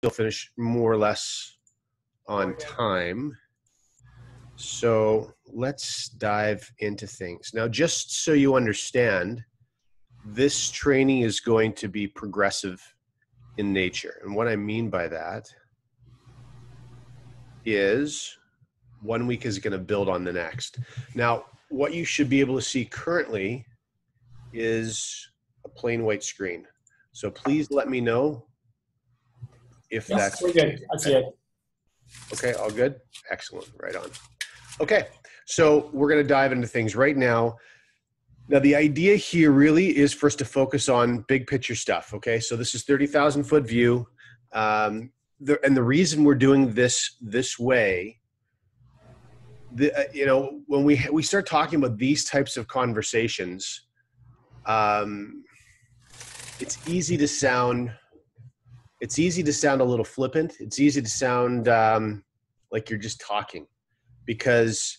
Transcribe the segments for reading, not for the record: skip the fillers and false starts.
still finish more or less on time. So let's dive into things. Now, just so you understand, this training is going to be progressive in nature. And what I mean by that is 1 week is going to build on the next. Now, what you should be able to see currently is a plain white screen. So please let me know if that's we're good. I see it. Okay, all good? Excellent, right on. Okay, so we're going to dive into things right now. Now, the idea here really is for us to focus on big picture stuff, okay? So this is 30,000 foot view. And the reason we're doing this way, you know, when we start talking about these types of conversations, it's easy to sound a little flippant. It's easy to sound like you're just talking, because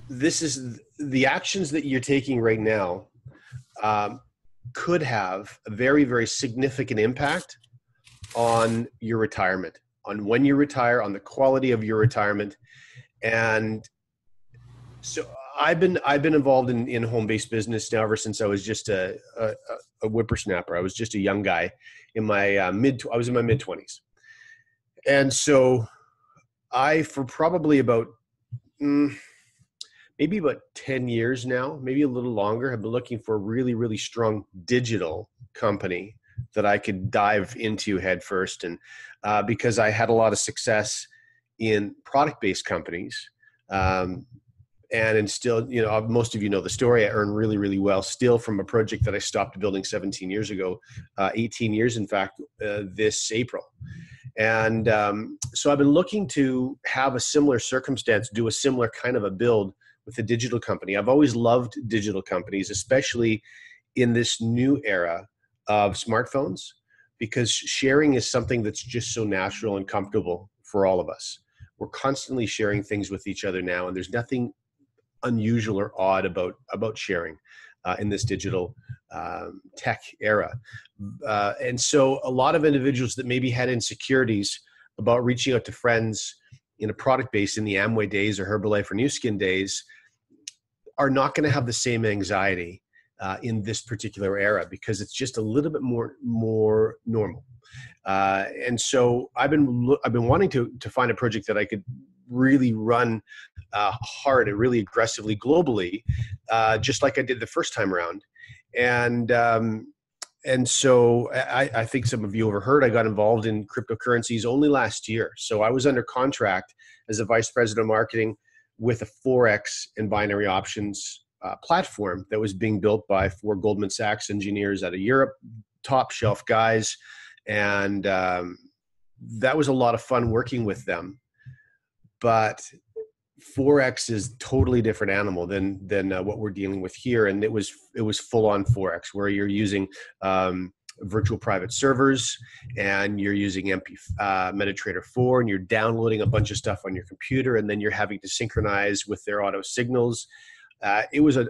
this is the actions that you're taking right now could have a very, very significant impact on your retirement, on when you retire, on the quality of your retirement. And so I've been involved in home-based business now ever since I was just a whippersnapper. I was just a young guy in my I was in my mid-20s. And so for probably about maybe about 10 years now, maybe a little longer, have been looking for a really, really strong digital company that I could dive into head first. And because I had a lot of success in product-based companies, and still, you know, most of you know the story. I earned really, really well still from a project that I stopped building 17 years ago, 18 years, in fact, this April. And so I've been looking to have a similar circumstance, do a similar kind of a build with a digital company. I've always loved digital companies, especially in this new era of smartphones, because sharing is something that's just so natural and comfortable for all of us. We're constantly sharing things with each other now, and there's nothing unusual or odd about sharing in this digital tech era. And so a lot of individuals that maybe had insecurities about reaching out to friends in a product base in the Amway days or Herbalife or New Skin days are not going to have the same anxiety in this particular era, because it's just a little bit more normal. And so I've been wanting to find a project that I could really run hard and really aggressively globally, just like I did the first time around. And so I think some of you overheard, I got involved in cryptocurrencies only last year. So I was under contract as a vice president of marketing with a Forex and binary options platform that was being built by 4 Goldman Sachs engineers out of Europe, top shelf guys. And that was a lot of fun working with them. But Forex is totally different animal than what we're dealing with here. And it was full on Forex, where you're using virtual private servers, and you're using MetaTrader 4, and you're downloading a bunch of stuff on your computer, and then you're having to synchronize with their auto signals. It was a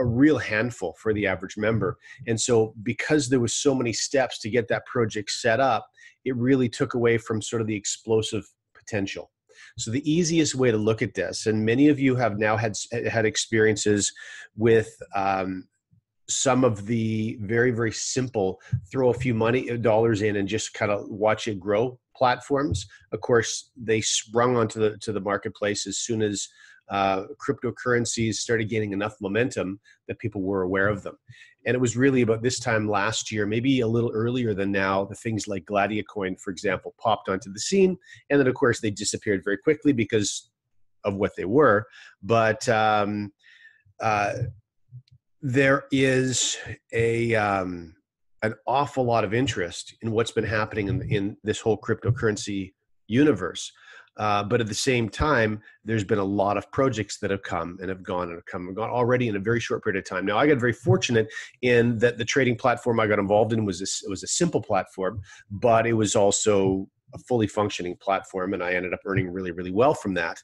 real handful for the average member. And so because there was so many steps to get that project set up, it really took away from sort of the explosive potential. So the easiest way to look at this, and many of you have now had experiences with some of the very, very simple throw a few dollars in and just kind of watch it grow platforms. Of course, they sprung onto the marketplace as soon as cryptocurrencies started gaining enough momentum that people were aware of them. And it was really about this time last year, maybe a little earlier than now, the things like Gladiacoin, for example, popped onto the scene. And then, of course, they disappeared very quickly because of what they were. But there is an awful lot of interest in what's been happening in this whole cryptocurrency universe. But at the same time, there's been a lot of projects that have come and have gone already in a very short period of time. Now, I got very fortunate in that the trading platform I got involved in was a simple platform, but it was also a fully functioning platform, and I ended up earning really, really well from that.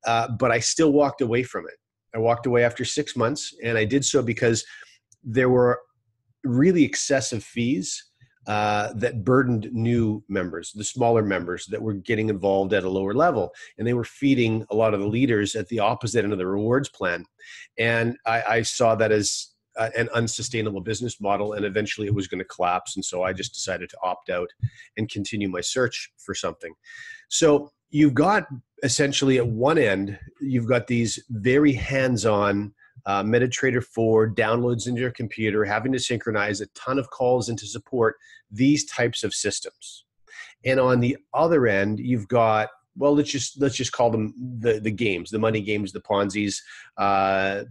But I still walked away from it. I walked away after 6 months, and I did so because there were really excessive fees that burdened new members, the smaller members that were getting involved at a lower level. And they were feeding a lot of the leaders at the opposite end of the rewards plan. And I saw that as an unsustainable business model, and eventually it was going to collapse. And so I just decided to opt out and continue my search for something. So you've got essentially at one end, you've got these very hands-on MetaTrader 4 downloads into your computer, having to synchronize a ton of calls into support these types of systems. And on the other end, you've got, well, let's just call them the games, the money games, the Ponzi's,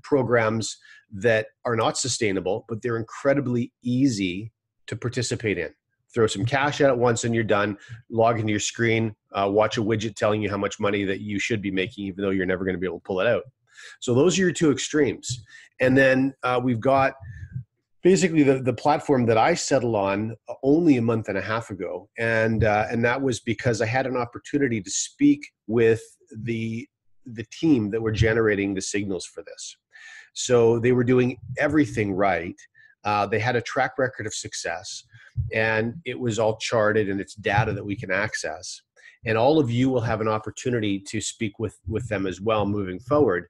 programs that are not sustainable, but they're incredibly easy to participate in. Throw some cash at it once and you're done. Log into your screen, watch a widget telling you how much money that you should be making, even though you're never going to be able to pull it out. So those are your two extremes. And then we've got basically the platform that I settled on only a month and a half ago. And that was because I had an opportunity to speak with the team that were generating the signals for this. So they were doing everything right. They had a track record of success, and it was all charted, and it's data that we can access. And all of you will have an opportunity to speak with them as well moving forward.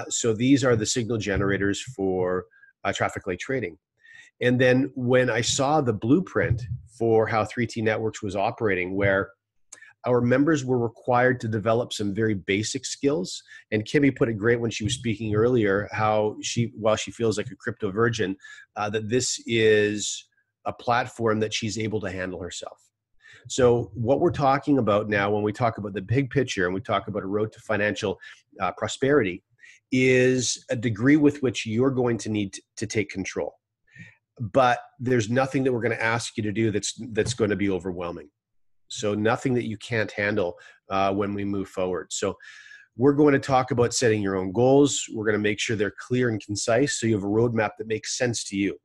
So these are the signal generators for traffic light trading. And then when I saw the blueprint for how 3T Networks was operating, where our members were required to develop some very basic skills. And Kimmy put it great when she was speaking earlier, how while she feels like a crypto virgin, that this is a platform that she's able to handle herself. So what we're talking about now, when we talk about the big picture and we talk about a road to financial prosperity, is a degree with which you're going to need to take control. But there's nothing that we're going to ask you to do that's going to be overwhelming. So nothing that you can't handle when we move forward. So we're going to talk about setting your own goals. We're going to make sure they're clear and concise so you have a roadmap that makes sense to you.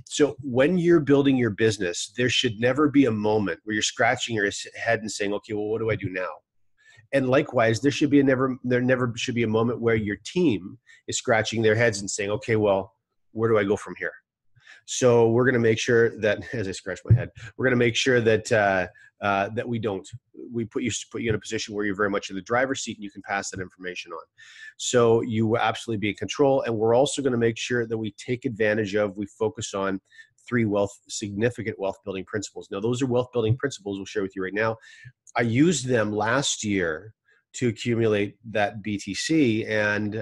So when you're building your business, there should never be a moment where you're scratching your head and saying, okay, well, what do I do now? And likewise, there never should be a moment where your team is scratching their heads and saying, okay, well, where do I go from here? So we're going to make sure that, as I scratch my head, we're going to make sure that that we put you in a position where you're very much in the driver's seat and you can pass that information on. So you will absolutely be in control. And we're also going to make sure that we take advantage of, we focus on three significant wealth building principles. Now, those are wealth building principles we'll share with you right now. I used them last year to accumulate that BTC. And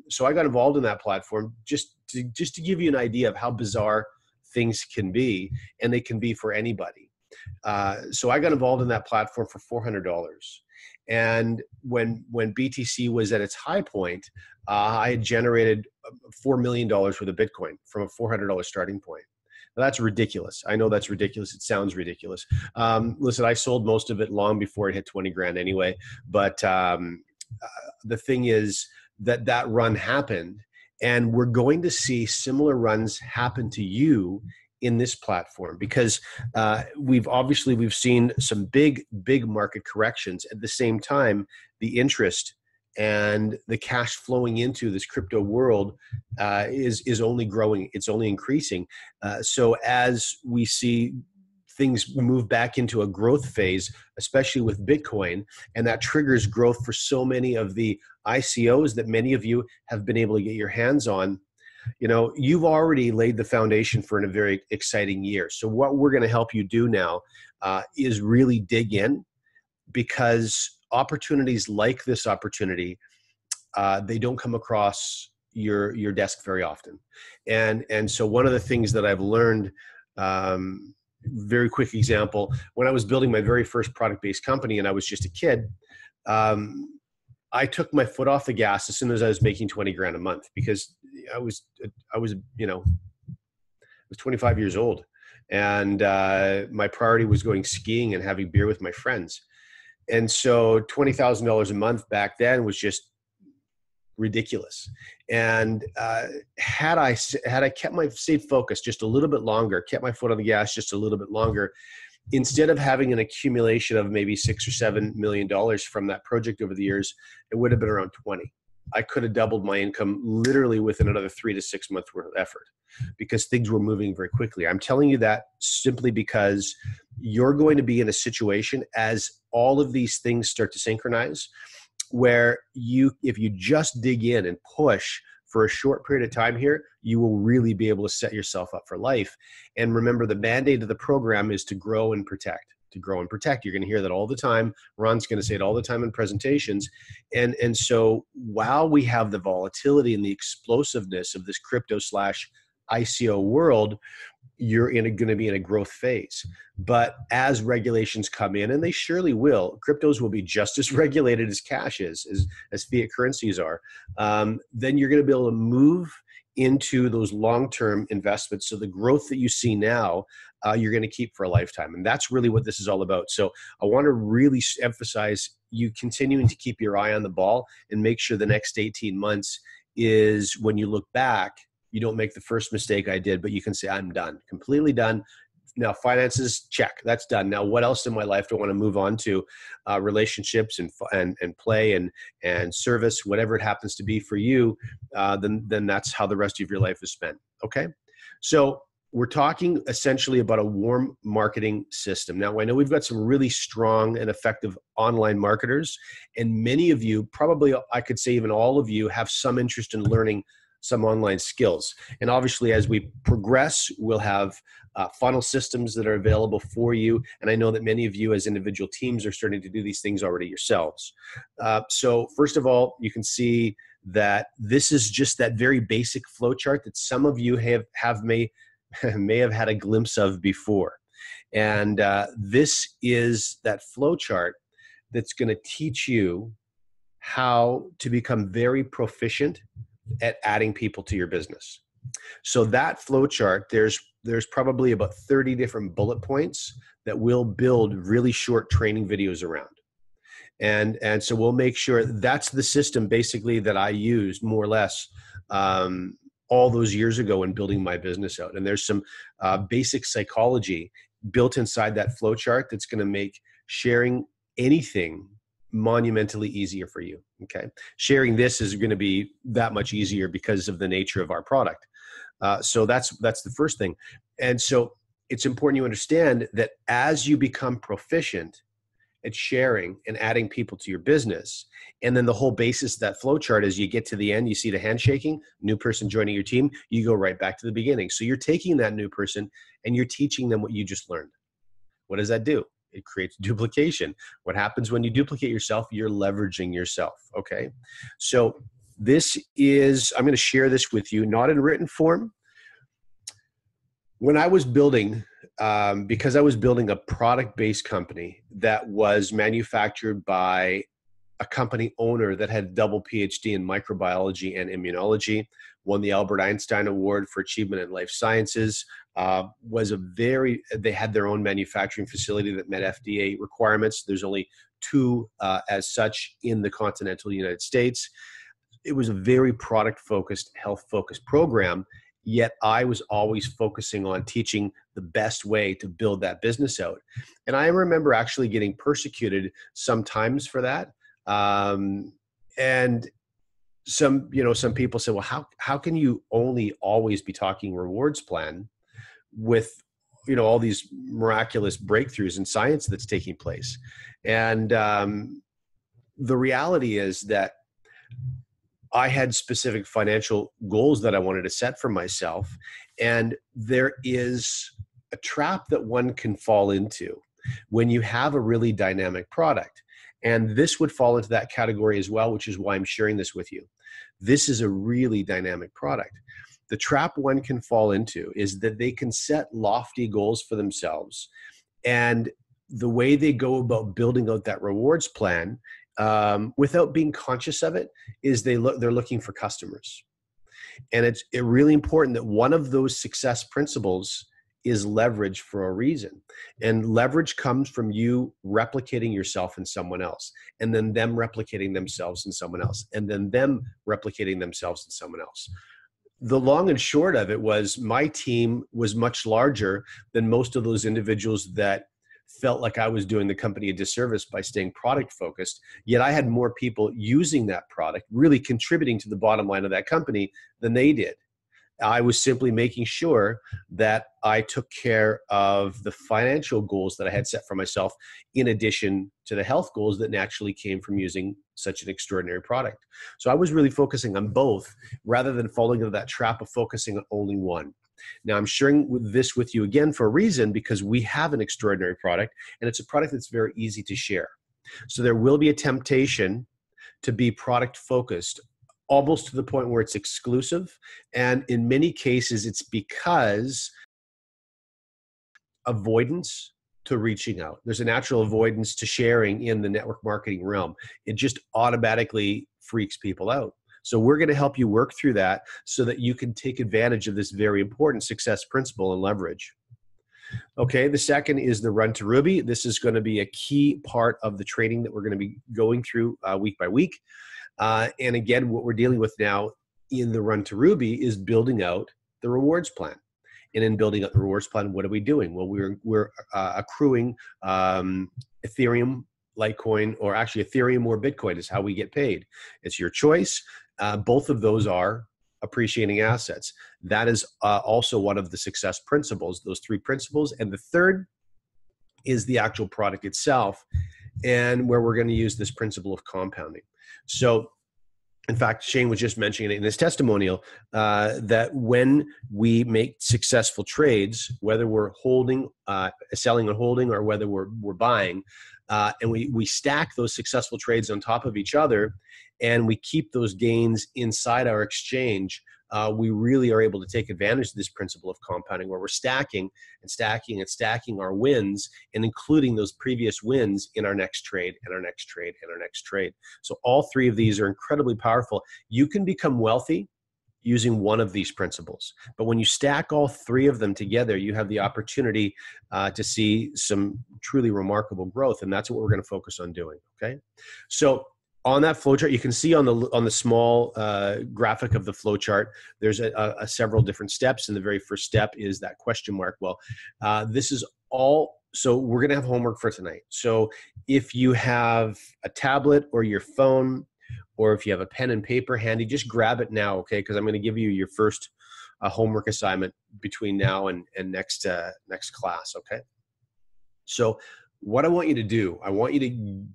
so I got involved in that platform just to give you an idea of how bizarre things can be, and they can be for anybody. So I got involved in that platform for $400. And when BTC was at its high point, I had generated $4 million worth of Bitcoin from a $400 starting point. Now, that's ridiculous. I know that's ridiculous. It sounds ridiculous. Listen, I sold most of it long before it hit 20 grand anyway. But the thing is that run happened, and we're going to see similar runs happen to you in this platform, because we've seen some big market corrections. At the same time, the interest and the cash flowing into this crypto world is only growing. It's only increasing. So as we see things move back into a growth phase, especially with Bitcoin, and that triggers growth for so many of the ICOs that many of you have been able to get your hands on, you've already laid the foundation for a very exciting year. So what we're going to help you do now is really dig in, because opportunities like this opportunity, they don't come across your desk very often. And so one of the things that I've learned, very quick example, when I was building my very first product-based company and I was just a kid, I took my foot off the gas as soon as I was making 20 grand a month, because I was 25 years old, and my priority was going skiing and having beer with my friends. And so $20,000 a month back then was just ridiculous. And had I stayed focused just a little bit longer, kept my foot on the gas just a little bit longer, instead of having an accumulation of maybe $6 or $7 million from that project over the years, it would have been around 20. I could have doubled my income literally within another 3 to 6 months worth of effort because things were moving very quickly. I'm telling you that simply because you're going to be in a situation as all of these things start to synchronize where if you just dig in and push for a short period of time here, you will really be able to set yourself up for life. And remember, the mandate of the program is to grow and protect. To grow and protect. You're going to hear that all the time. Ron's going to say it all the time in presentations. And so while we have the volatility and the explosiveness of this crypto / ICO world, you're going to be in a growth phase. But as regulations come in, and they surely will, cryptos will be just as regulated as cash is, as fiat currencies are, then you're going to be able to move into those long-term investments. So the growth that you see now, you're going to keep for a lifetime. And that's really what this is all about. So I want to really emphasize you continuing to keep your eye on the ball and make sure the next 18 months is when you look back, you don't make the first mistake I did, but you can say, I'm done, completely done. Now, finances, check, that's done. Now, what else in my life do I want to move on to? Relationships and play and service, whatever it happens to be for you, then that's how the rest of your life is spent. Okay? So we're talking essentially about a warm marketing system. Now, I know we've got some really strong and effective online marketers, and many of you, probably I could say even all of you, have some interest in learning some online skills. And obviously, as we progress, we'll have funnel systems that are available for you. And I know that many of you as individual teams are starting to do these things already yourselves. So first of all, you can see that this is just that very basic flow chart that some of you may have had a glimpse of before. And this is that flow chart that's going to teach you how to become very proficient at adding people to your business. So that flow chart, there's probably about 30 different bullet points that we'll build really short training videos around. And so we'll make sure that's the system basically that I used more or less all those years ago in building my business out. And there's some basic psychology built inside that flow chart that's going to make sharing anything monumentally easier for you. Okay. Sharing this is going to be that much easier because of the nature of our product. So that's the first thing. And so it's important you understand that as you become proficient at sharing and adding people to your business, and then the whole basis of that flow chart is you get to the end, you see the handshaking, new person joining your team, you go right back to the beginning. So you're taking that new person and you're teaching them what you just learned. What does that do? It creates duplication. What happens when you duplicate yourself? You're leveraging yourself. Okay. So I'm going to share this with you, not in written form. When I was building, because I was building a product-based company that was manufactured by a company owner that had double PhD in microbiology and immunology, won the Albert Einstein Award for Achievement in Life Sciences, they had their own manufacturing facility that met FDA requirements. There's only 2 as such in the continental United States. It was a very product-focused, health-focused program, yet I was always focusing on teaching the best way to build that business out. And I remember actually getting persecuted sometimes for that. And some people say, well, how can you only always be talking rewards plan with, all these miraculous breakthroughs in science that's taking place? And the reality is that I had specific financial goals that I wanted to set for myself. And there is a trap that one can fall into when you have a really dynamic product. And this would fall into that category as well, which is why I'm sharing this with you. This is a really dynamic product. The trap one can fall into is that they can set lofty goals for themselves. And the way they go about building out that rewards plan, without being conscious of it, is they're looking for customers. And it's really important that one of those success principles is leverage for a reason. And leverage comes from you replicating yourself in someone else, and then them replicating themselves in someone else, and then them replicating themselves in someone else. The long and short of it was my team was much larger than most of those individuals that felt like I was doing the company a disservice by staying product focused. Yet I had more people using that product, really contributing to the bottom line of that company than they did. I was simply making sure that I took care of the financial goals that I had set for myself, in addition to the health goals that naturally came from using such an extraordinary product. So I was really focusing on both rather than falling into that trap of focusing on only one. Now, I'm sharing this with you again for a reason, because we have an extraordinary product, and it's a product that's very easy to share. So there will be a temptation to be product focused, almost to the point where it's exclusive. And in many cases, it's because avoidance to reaching out. There's a natural avoidance to sharing in the network marketing realm. It just automatically freaks people out. So we're going to help you work through that so that you can take advantage of this very important success principle and leverage. Okay, the second is the Run to Ruby. This is going to be a key part of the training that we're going to be going through week by week. And again, what we're dealing with now in the Run to Ruby is building out the rewards plan. And in building out the rewards plan, what are we doing? Well, we're accruing Ethereum, Litecoin, or actually Ethereum or Bitcoin is how we get paid. It's your choice. Both of those are appreciating assets. That is also one of the success principles, those three principles. And the third is the actual product itself, and where we're going to use this principle of compounding. So, in fact, Shane was just mentioning it in his testimonial that when we make successful trades, whether we're holding, selling and holding, or whether we're buying, and we stack those successful trades on top of each other, and we keep those gains inside our exchange, we really are able to take advantage of this principle of compounding, where we're stacking and stacking and stacking our wins, and including those previous wins in our next trade and our next trade and our next trade. So all three of these are incredibly powerful. You can become wealthy using one of these principles, but when you stack all three of them together, you have the opportunity to see some truly remarkable growth, and that's what we're going to focus on doing. Okay, so on that flowchart, you can see on the small graphic of the flowchart, there's a several different steps, and the very first step is that question mark. Well, this is all. So we're going to have homework for tonight. So if you have a tablet or your phone, or if you have a pen and paper handy, just grab it now, okay? Because I'm going to give you your first homework assignment between now and next class, okay? So what I want you to do, I want you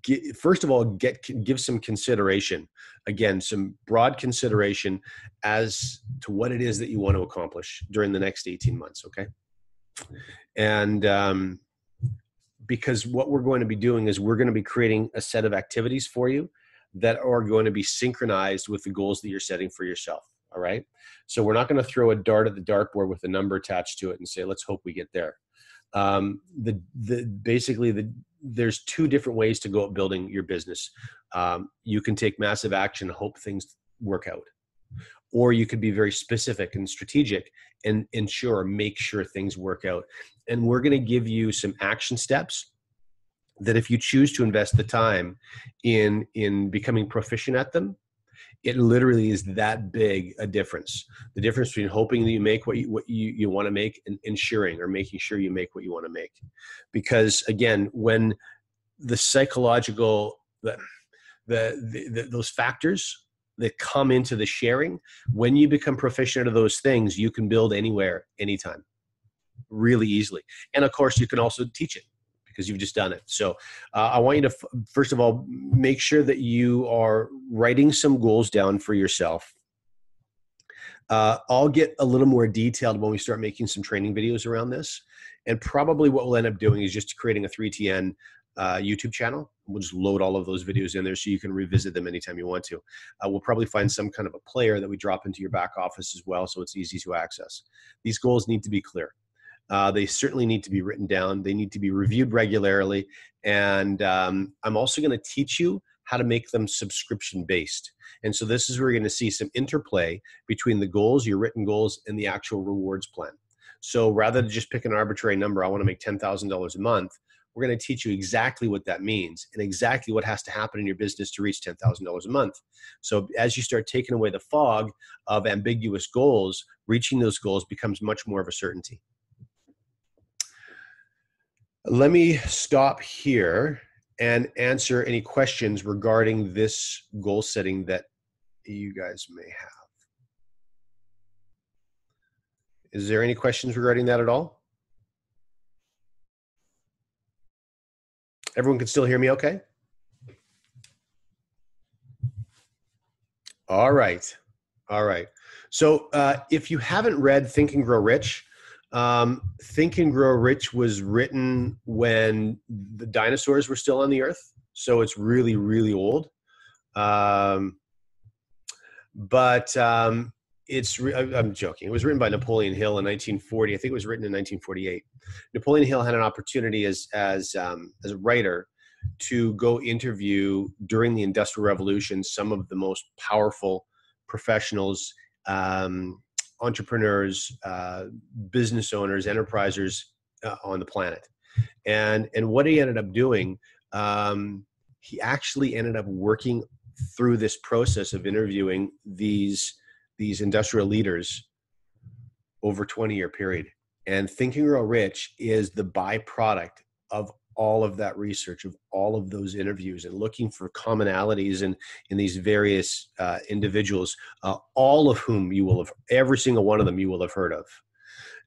to first of all, give some consideration, again, some broad consideration as to what it is that you want to accomplish during the next 18 months, okay? And because what we're going to be doing is we're going to be creating a set of activities for you that are going to be synchronized with the goals that you're setting for yourself, all right? So we're not going to throw a dart at the dartboard with a number attached to it and say, let's hope we get there. There's two different ways to go at building your business. You can take massive action and hope things work out, or you could be very specific and strategic and make sure things work out. And we're going to give you some action steps that if you choose to invest the time in becoming proficient at them, it literally is that big a difference. The difference between hoping that you make what you want to make and ensuring or making sure you make what you want to make. Because again, when the psychological, those factors that come into the sharing, when you become proficient at those things, you can build anywhere, anytime, really easily. And of course, you can also teach it, because you've just done it. So I want you to, first of all, make sure that you are writing some goals down for yourself. I'll get a little more detailed when we start making some training videos around this. And probably what we'll end up doing is just creating a 3TN YouTube channel. We'll just load all of those videos in there so you can revisit them anytime you want to. We'll probably find some kind of a player that we drop into your back office as well, so it's easy to access. These goals need to be clear. They certainly need to be written down. They need to be reviewed regularly. And I'm also going to teach you how to make them subscription-based. And so this is where you're going to see some interplay between the goals, your written goals, and the actual rewards plan. So rather than just pick an arbitrary number, I want to make $10,000 a month, we're going to teach you exactly what that means and exactly what has to happen in your business to reach $10,000 a month. So as you start taking away the fog of ambiguous goals, reaching those goals becomes much more of a certainty. Let me stop here and answer any questions regarding this goal setting that you guys may have. Is there any questions regarding that at all? Everyone can still hear me okay? All right. All right. So if you haven't read Think and Grow Rich, Think and Grow Rich was written when the dinosaurs were still on the earth. So it's really, really old. Um, but I'm joking. It was written by Napoleon Hill in 1940. I think it was written in 1948. Napoleon Hill had an opportunity as a writer to go interview during the Industrial Revolution some of the most powerful professionals, entrepreneurs, business owners, enterprisers on the planet. And what he ended up doing, he actually ended up working through this process of interviewing these industrial leaders over a 20-year period. And Think and Grow Rich is the byproduct of all of that research, of all of those interviews, and looking for commonalities in these various individuals, all of whom you will have, every single one of them you will have heard of.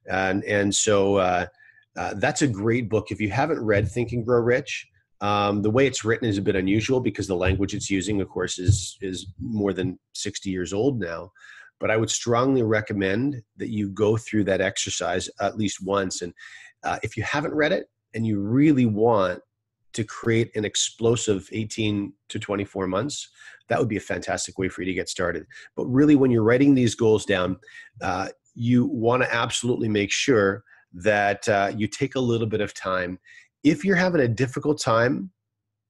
And so that's a great book. If you haven't read Think and Grow Rich, the way it's written is a bit unusual because the language it's using, of course, is more than 60 years old now. But I would strongly recommend that you go through that exercise at least once. And if you haven't read it and you really want to create an explosive 18 to 24 months, that would be a fantastic way for you to get started. But really, when you're writing these goals down, you want to absolutely make sure that you take a little bit of time. If you're having a difficult time,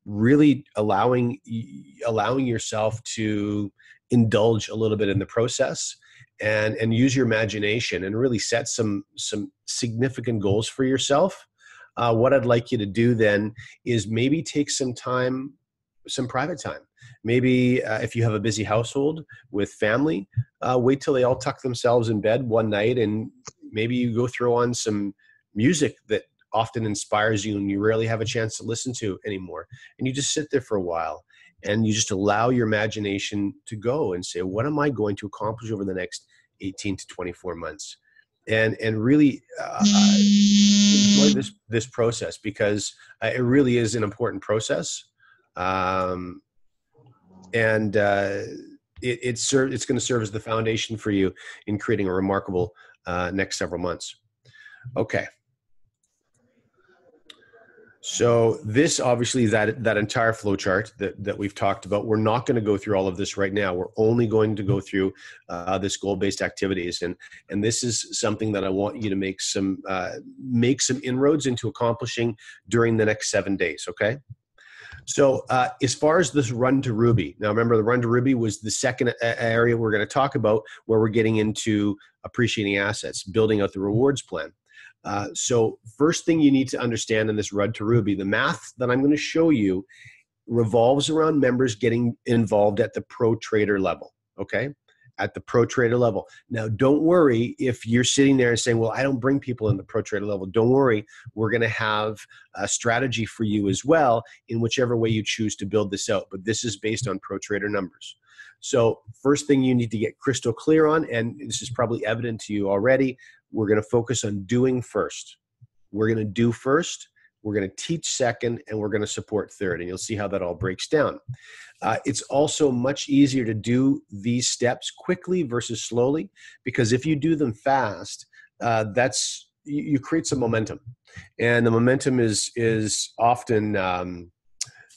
really allowing yourself to indulge a little bit in the process and use your imagination and really set some significant goals for yourself. What I'd like you to do then is maybe take some time, some private time. Maybe if you have a busy household with family, wait till they all tuck themselves in bed one night and maybe you go throw on some music that often inspires you and you rarely have a chance to listen to anymore. And you just sit there for a while and you just allow your imagination to go and say, what am I going to accomplish over the next 18 to 24 months? And really enjoy this process because it really is an important process. It's going to serve as the foundation for you in creating a remarkable next several months. Okay. So this obviously that entire flow chart that we've talked about, we're not going to go through all of this right now. We're only going to go through this goal-based activities. And this is something that I want you to make some inroads into accomplishing during the next 7 days. Okay. So as far as this run to Ruby, now remember the run to Ruby was the second area we're going to talk about where we're getting into appreciating assets, building out the rewards plan. So first thing you need to understand in this run to Ruby, the math that I'm going to show you revolves around members getting involved at the pro trader level. Okay. At the pro trader level. Now, don't worry if you're sitting there and saying, well, I don't bring people in the pro trader level. Don't worry. We're going to have a strategy for you as well in whichever way you choose to build this out. But this is based on pro trader numbers. So first thing you need to get crystal clear on, and this is probably evident to you already, we're going to focus on doing first. We're going to do first. We're going to teach second, and we're going to support third. And you'll see how that all breaks down. It's also much easier to do these steps quickly versus slowly, because if you do them fast, you create some momentum, and the momentum is often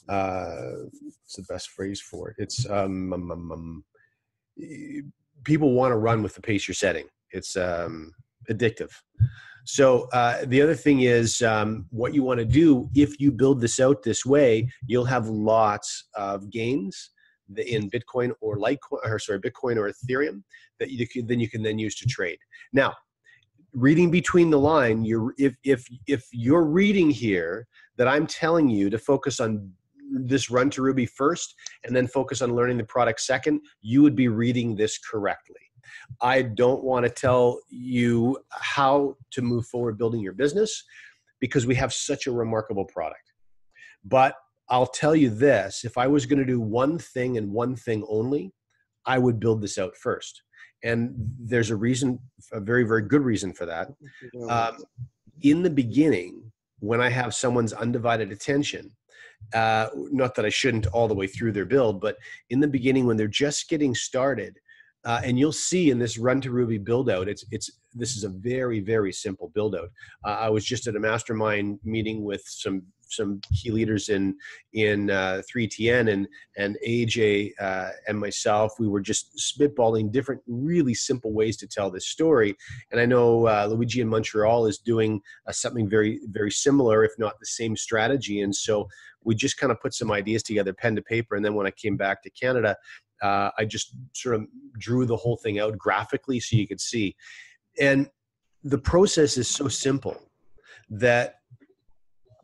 what's the best phrase for it? It's people want to run with the pace you're setting. It's addictive. So the other thing is what you want to do, if you build this out this way, you'll have lots of gains in Bitcoin or Bitcoin or Ethereum that you can then use to trade. Now, reading between the line, if you're reading here that I'm telling you to focus on this run to Ruby first and then focus on learning the product second, you would be reading this correctly. I don't want to tell you how to move forward building your business. because we have such a remarkable product. But I'll tell you this, if I was going to do one thing and one thing only, I would build this out first. And there's a reason, a very, very good reason for that. In the beginning, when I have someone's undivided attention, not that I shouldn't all the way through their build, but in the beginning when they're just getting started, and you'll see in this Run to Ruby build out, this is a very, very simple build out. I was just at a mastermind meeting with some key leaders in 3TN, and AJ and myself. We were just spitballing different really simple ways to tell this story. And I know Luigi in Montreal is doing something very, very similar, if not the same strategy. And so we just kind of put some ideas together, pen to paper. And then when I came back to Canada, I just sort of drew the whole thing out graphically so you could see. And the process is so simple that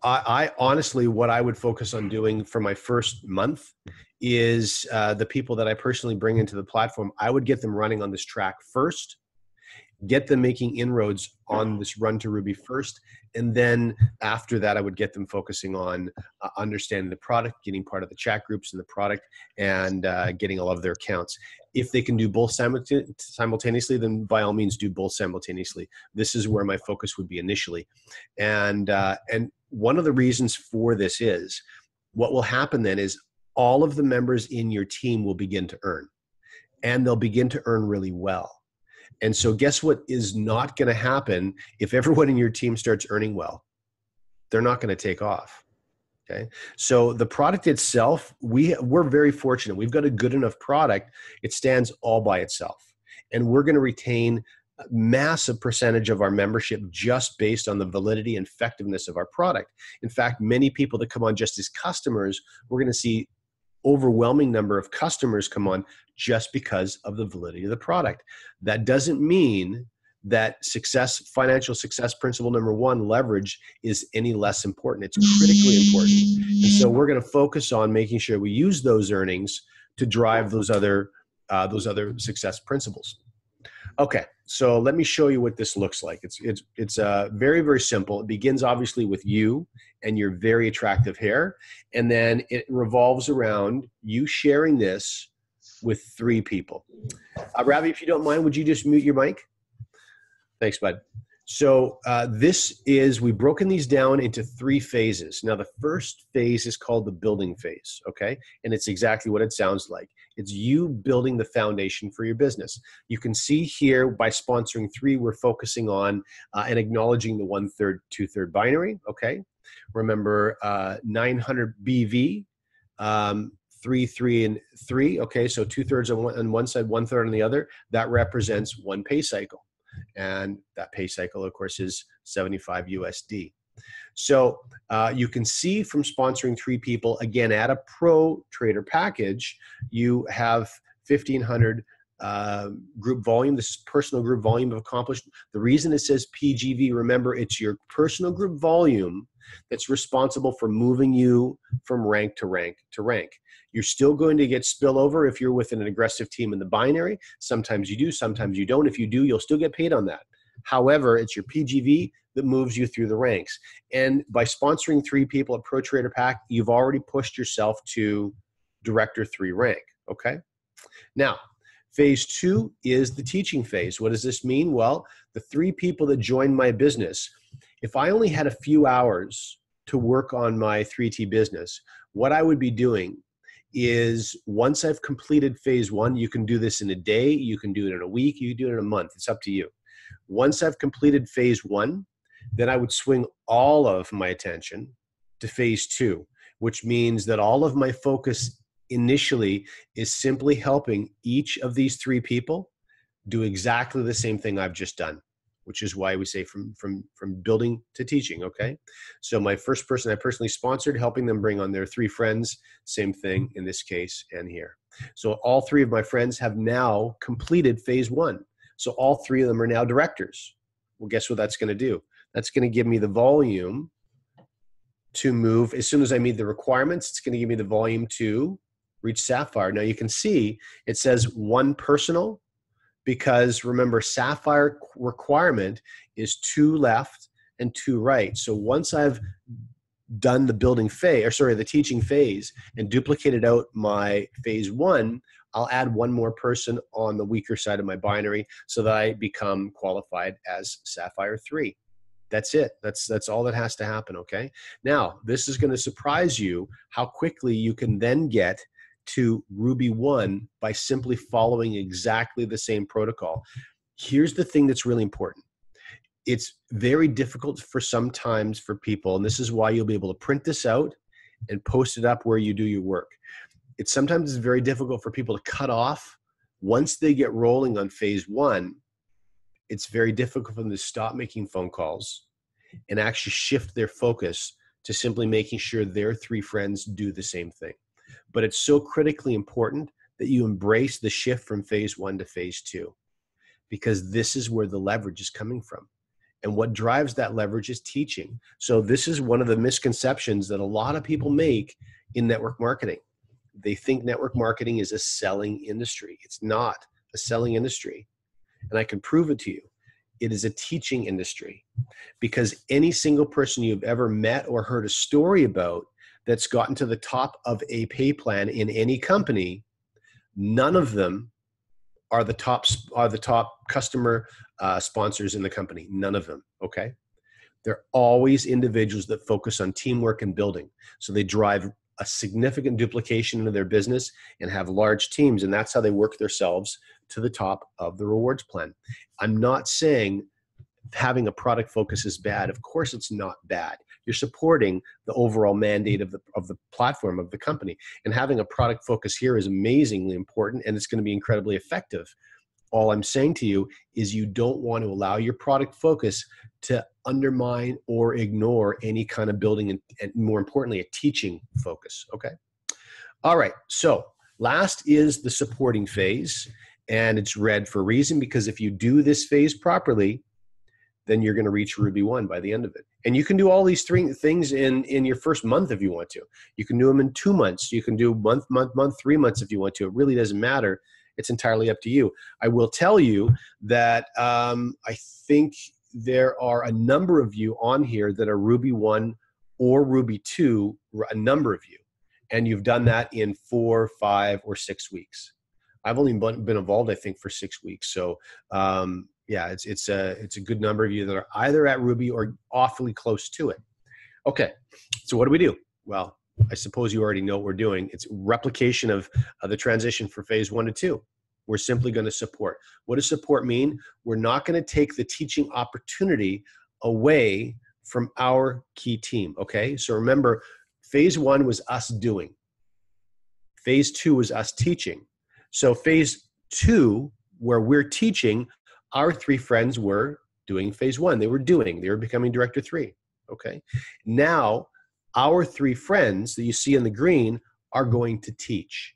I honestly, what I would focus on doing for my first month is the people that I personally bring into the platform, I would get them running on this track first, get them making inroads on this Run to Ruby first. And then after that, I would get them focusing on understanding the product, getting part of the chat groups in the product, and getting all of their accounts. If they can do both simultaneously, then by all means do both simultaneously. This is where my focus would be initially. And one of the reasons for this is what will happen then is all of the members in your team will begin to earn, and they'll begin to earn really well. And so guess what is not going to happen if everyone in your team starts earning well? They're not going to take off. Okay. So the product itself, we're very fortunate. We've got a good enough product. It stands all by itself. And we're going to retain a massive percentage of our membership just based on the validity and effectiveness of our product. In fact, many people that come on just as customers, we're going to see overwhelming number of customers come on just because of the validity of the product. That doesn't mean that financial success principle number one, leverage, is any less important. It's critically important. And so we're going to focus on making sure we use those earnings to drive those other success principles. Okay, so let me show you what this looks like. It's very, very simple. It begins obviously with you and your very attractive hair, and then it revolves around you sharing this with 3 people. Ravi, if you don't mind, would you just mute your mic? Thanks, bud. So we've broken these down into 3 phases. Now, the first phase is called the building phase, okay? And it's exactly what it sounds like. It's you building the foundation for your business. You can see here by sponsoring 3, we're focusing on and acknowledging the 1/3, 2/3 binary, okay? Remember 900 BV, 3, 3, and 3, okay? So 2/3 on one side, 1/3 on the other. That represents 1 pay cycle. And that pay cycle, of course, is 75 USD. So you can see from sponsoring 3 people, again, at a pro trader package, you have 1,500 group volume. This is personal group volume of accomplished. The reason it says PGV, remember, it's your personal group volume that's responsible for moving you from rank to rank to rank. You're still going to get spillover if you're with an aggressive team in the binary. Sometimes you do, sometimes you don't. If you do, you'll still get paid on that. However, it's your PGV that moves you through the ranks. And by sponsoring 3 people at Pro Trader Pack, you've already pushed yourself to Director 3 rank, okay? Now, phase 2 is the teaching phase. What does this mean? Well, the 3 people that join my business, if I only had a few hours to work on my 3T business, what I would be doing is once I've completed phase 1, you can do this in a day, you can do it in a week, you can do it in a month. It's up to you. Once I've completed phase 1, then I would swing all of my attention to phase 2, which means that all of my focus initially is simply helping each of these 3 people do exactly the same thing I've just done, which is why we say from building to teaching, okay? So my first person I personally sponsored, helping them bring on their 3 friends, same thing in this case and here. So all 3 of my friends have now completed phase 1. So all 3 of them are now directors. Well, guess what that's going to do? That's going to give me the volume to move. As soon as I meet the requirements, it's going to give me the volume to reach Sapphire. Now you can see it says 1 personal, because remember, Sapphire requirement is 2 left and 2 right. So once I've done the building phase, or sorry, the teaching phase, and duplicated out my phase 1, I'll add one more person on the weaker side of my binary so that I become qualified as Sapphire 3. That's it. That's all that has to happen, okay? Now, this is going to surprise you how quickly you can then get to Ruby 1 by simply following exactly the same protocol. Here's the thing that's really important. It's very difficult for sometimes for people, and this is why you'll be able to print this out and post it up where you do your work. It's sometimes very difficult for people to cut off. Once they get rolling on phase 1, it's very difficult for them to stop making phone calls and actually shift their focus to simply making sure their 3 friends do the same thing. But it's so critically important that you embrace the shift from phase 1 to phase 2, because this is where the leverage is coming from. And what drives that leverage is teaching. So this is one of the misconceptions that a lot of people make in network marketing. They think network marketing is a selling industry. It's not a selling industry. And I can prove it to you. It is a teaching industry, because any single person you've ever met or heard a story about that's gotten to the top of a pay plan in any company, none of them are the top customer sponsors in the company. None of them, okay? They're always individuals that focus on teamwork and building. So they drive a significant duplication into their business and have large teams, and that's how they work themselves to the top of the rewards plan. I'm not saying having a product focus is bad. Of course it's not bad. You're supporting the overall mandate of the platform of the company. And having a product focus here is amazingly important, and it's going to be incredibly effective. All I'm saying to you is you don't want to allow your product focus to undermine or ignore any kind of building and more importantly, a teaching focus, okay? All right, so last is the supporting phase, and it's red for a reason, because if you do this phase properly, then you're going to reach Ruby 1 by the end of it. And you can do all these 3 things in your first month if you want to. You can do them in 2 months. You can do month, 3 months if you want to. It really doesn't matter. It's entirely up to you. I will tell you that I think there are a number of you on here that are Ruby 1 or Ruby 2, a number of you. And you've done that in 4, 5, or 6 weeks. I've only been involved, I think, for 6 weeks. So yeah, it's a good number of you that are either at Ruby or awfully close to it. Okay, so what do? Well, I suppose you already know what we're doing. It's replication of the transition for phase 1 to 2. We're simply going to support. What does support mean? We're not going to take the teaching opportunity away from our key team, okay? So remember, phase 1 was us doing. Phase 2 was us teaching. So phase 2, where we're teaching, our 3 friends were doing phase 1. They were becoming director 3, okay? Now, our 3 friends that you see in the green are going to teach,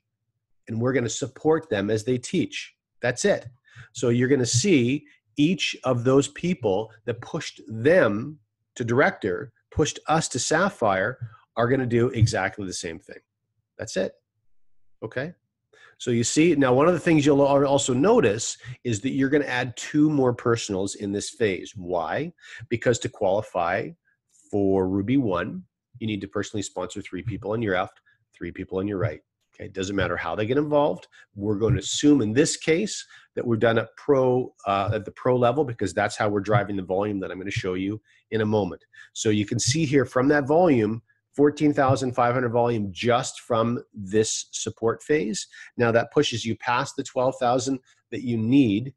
and we're going to support them as they teach. That's it. So you're going to see each of those people that pushed them to director, pushed us to Sapphire, are going to do exactly the same thing. That's it. Okay? So you see, now one of the things you'll also notice is that you're going to add 2 more personals in this phase. Why? Because to qualify for Ruby 1, you need to personally sponsor 3 people on your left, 3 people on your right. Okay, it doesn't matter how they get involved. We're going to assume in this case that we're done at the pro level, because that's how we're driving the volume that I'm going to show you in a moment. So you can see here from that volume, 14,500 volume just from this support phase. Now that pushes you past the 12,000 that you need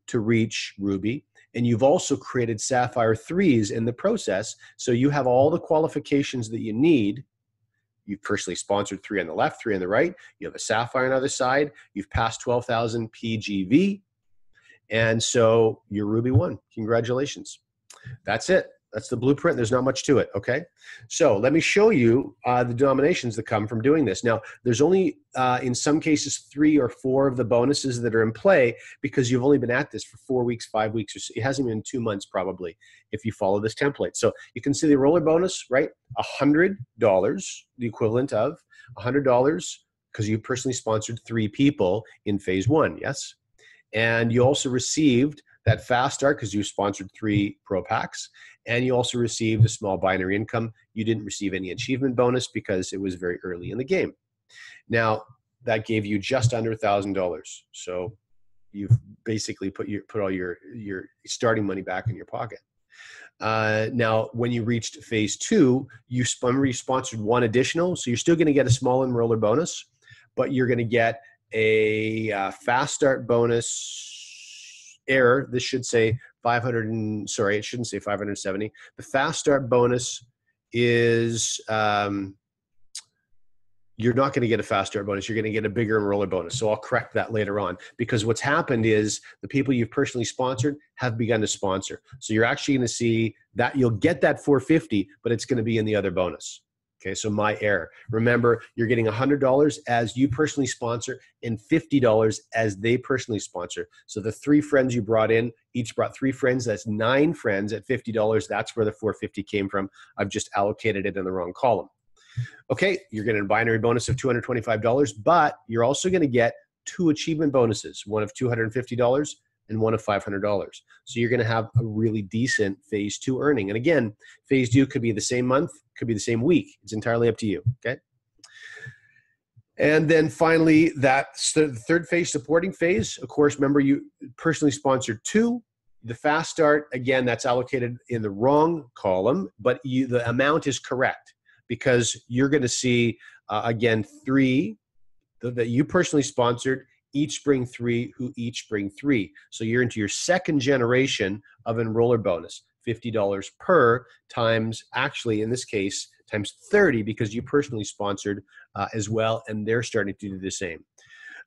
to reach Ruby. And you've also created Sapphire 3s in the process. So you have all the qualifications that you need. You've personally sponsored 3 on the left, 3 on the right. You have a Sapphire on the other side. You've passed 12,000 PGV. And so you're Ruby 1. Congratulations. That's it. That's the blueprint. There's not much to it, okay? So let me show you the denominations that come from doing this. Now, there's only, in some cases, 3 or 4 of the bonuses that are in play, because you've only been at this for 4 weeks, 5 weeks, or so. It hasn't been 2 months probably if you follow this template. So you can see the roller bonus, right? $100, the equivalent of $100, because you personally sponsored 3 people in phase 1, yes? And you also received that fast start because you sponsored 3 pro packs, and you also received a small binary income. You didn't receive any achievement bonus because it was very early in the game. Now, that gave you just under $1,000. So you've basically put all your starting money back in your pocket. Now, when you reached phase 2, you sponsored 1 additional, so you're still going to get a small enroller bonus, but you're going to get a fast start bonus error. This should say 500 and, sorry, it shouldn't say 570. The fast start bonus is, you're not going to get a fast start bonus. You're going to get a bigger enroller bonus. So I'll correct that later on, because what's happened is the people you've personally sponsored have begun to sponsor. So you're actually going to see that you'll get that 450, but it's going to be in the other bonus. Okay, so my error. Remember, you're getting $100 as you personally sponsor and $50 as they personally sponsor. So the 3 friends you brought in, each brought 3 friends. That's 9 friends at $50. That's where the 450 came from. I've just allocated it in the wrong column. Okay, you're getting a binary bonus of $225, but you're also going to get 2 achievement bonuses, one of $250 and one of $500. So you're going to have a really decent phase 2 earning. And again, phase 2 could be the same month, could be the same week. It's entirely up to you, okay? And then finally, that's the third phase, supporting phase. Of course, remember, you personally sponsored 2. The fast start, again, that's allocated in the wrong column, but the amount is correct, because you're going to see, again, 3 that you personally sponsored, each bring 3, who each bring 3. So you're into your second generation of enroller bonus, $50 per times, actually, in this case, times 30, because you personally sponsored as well, and they're starting to do the same.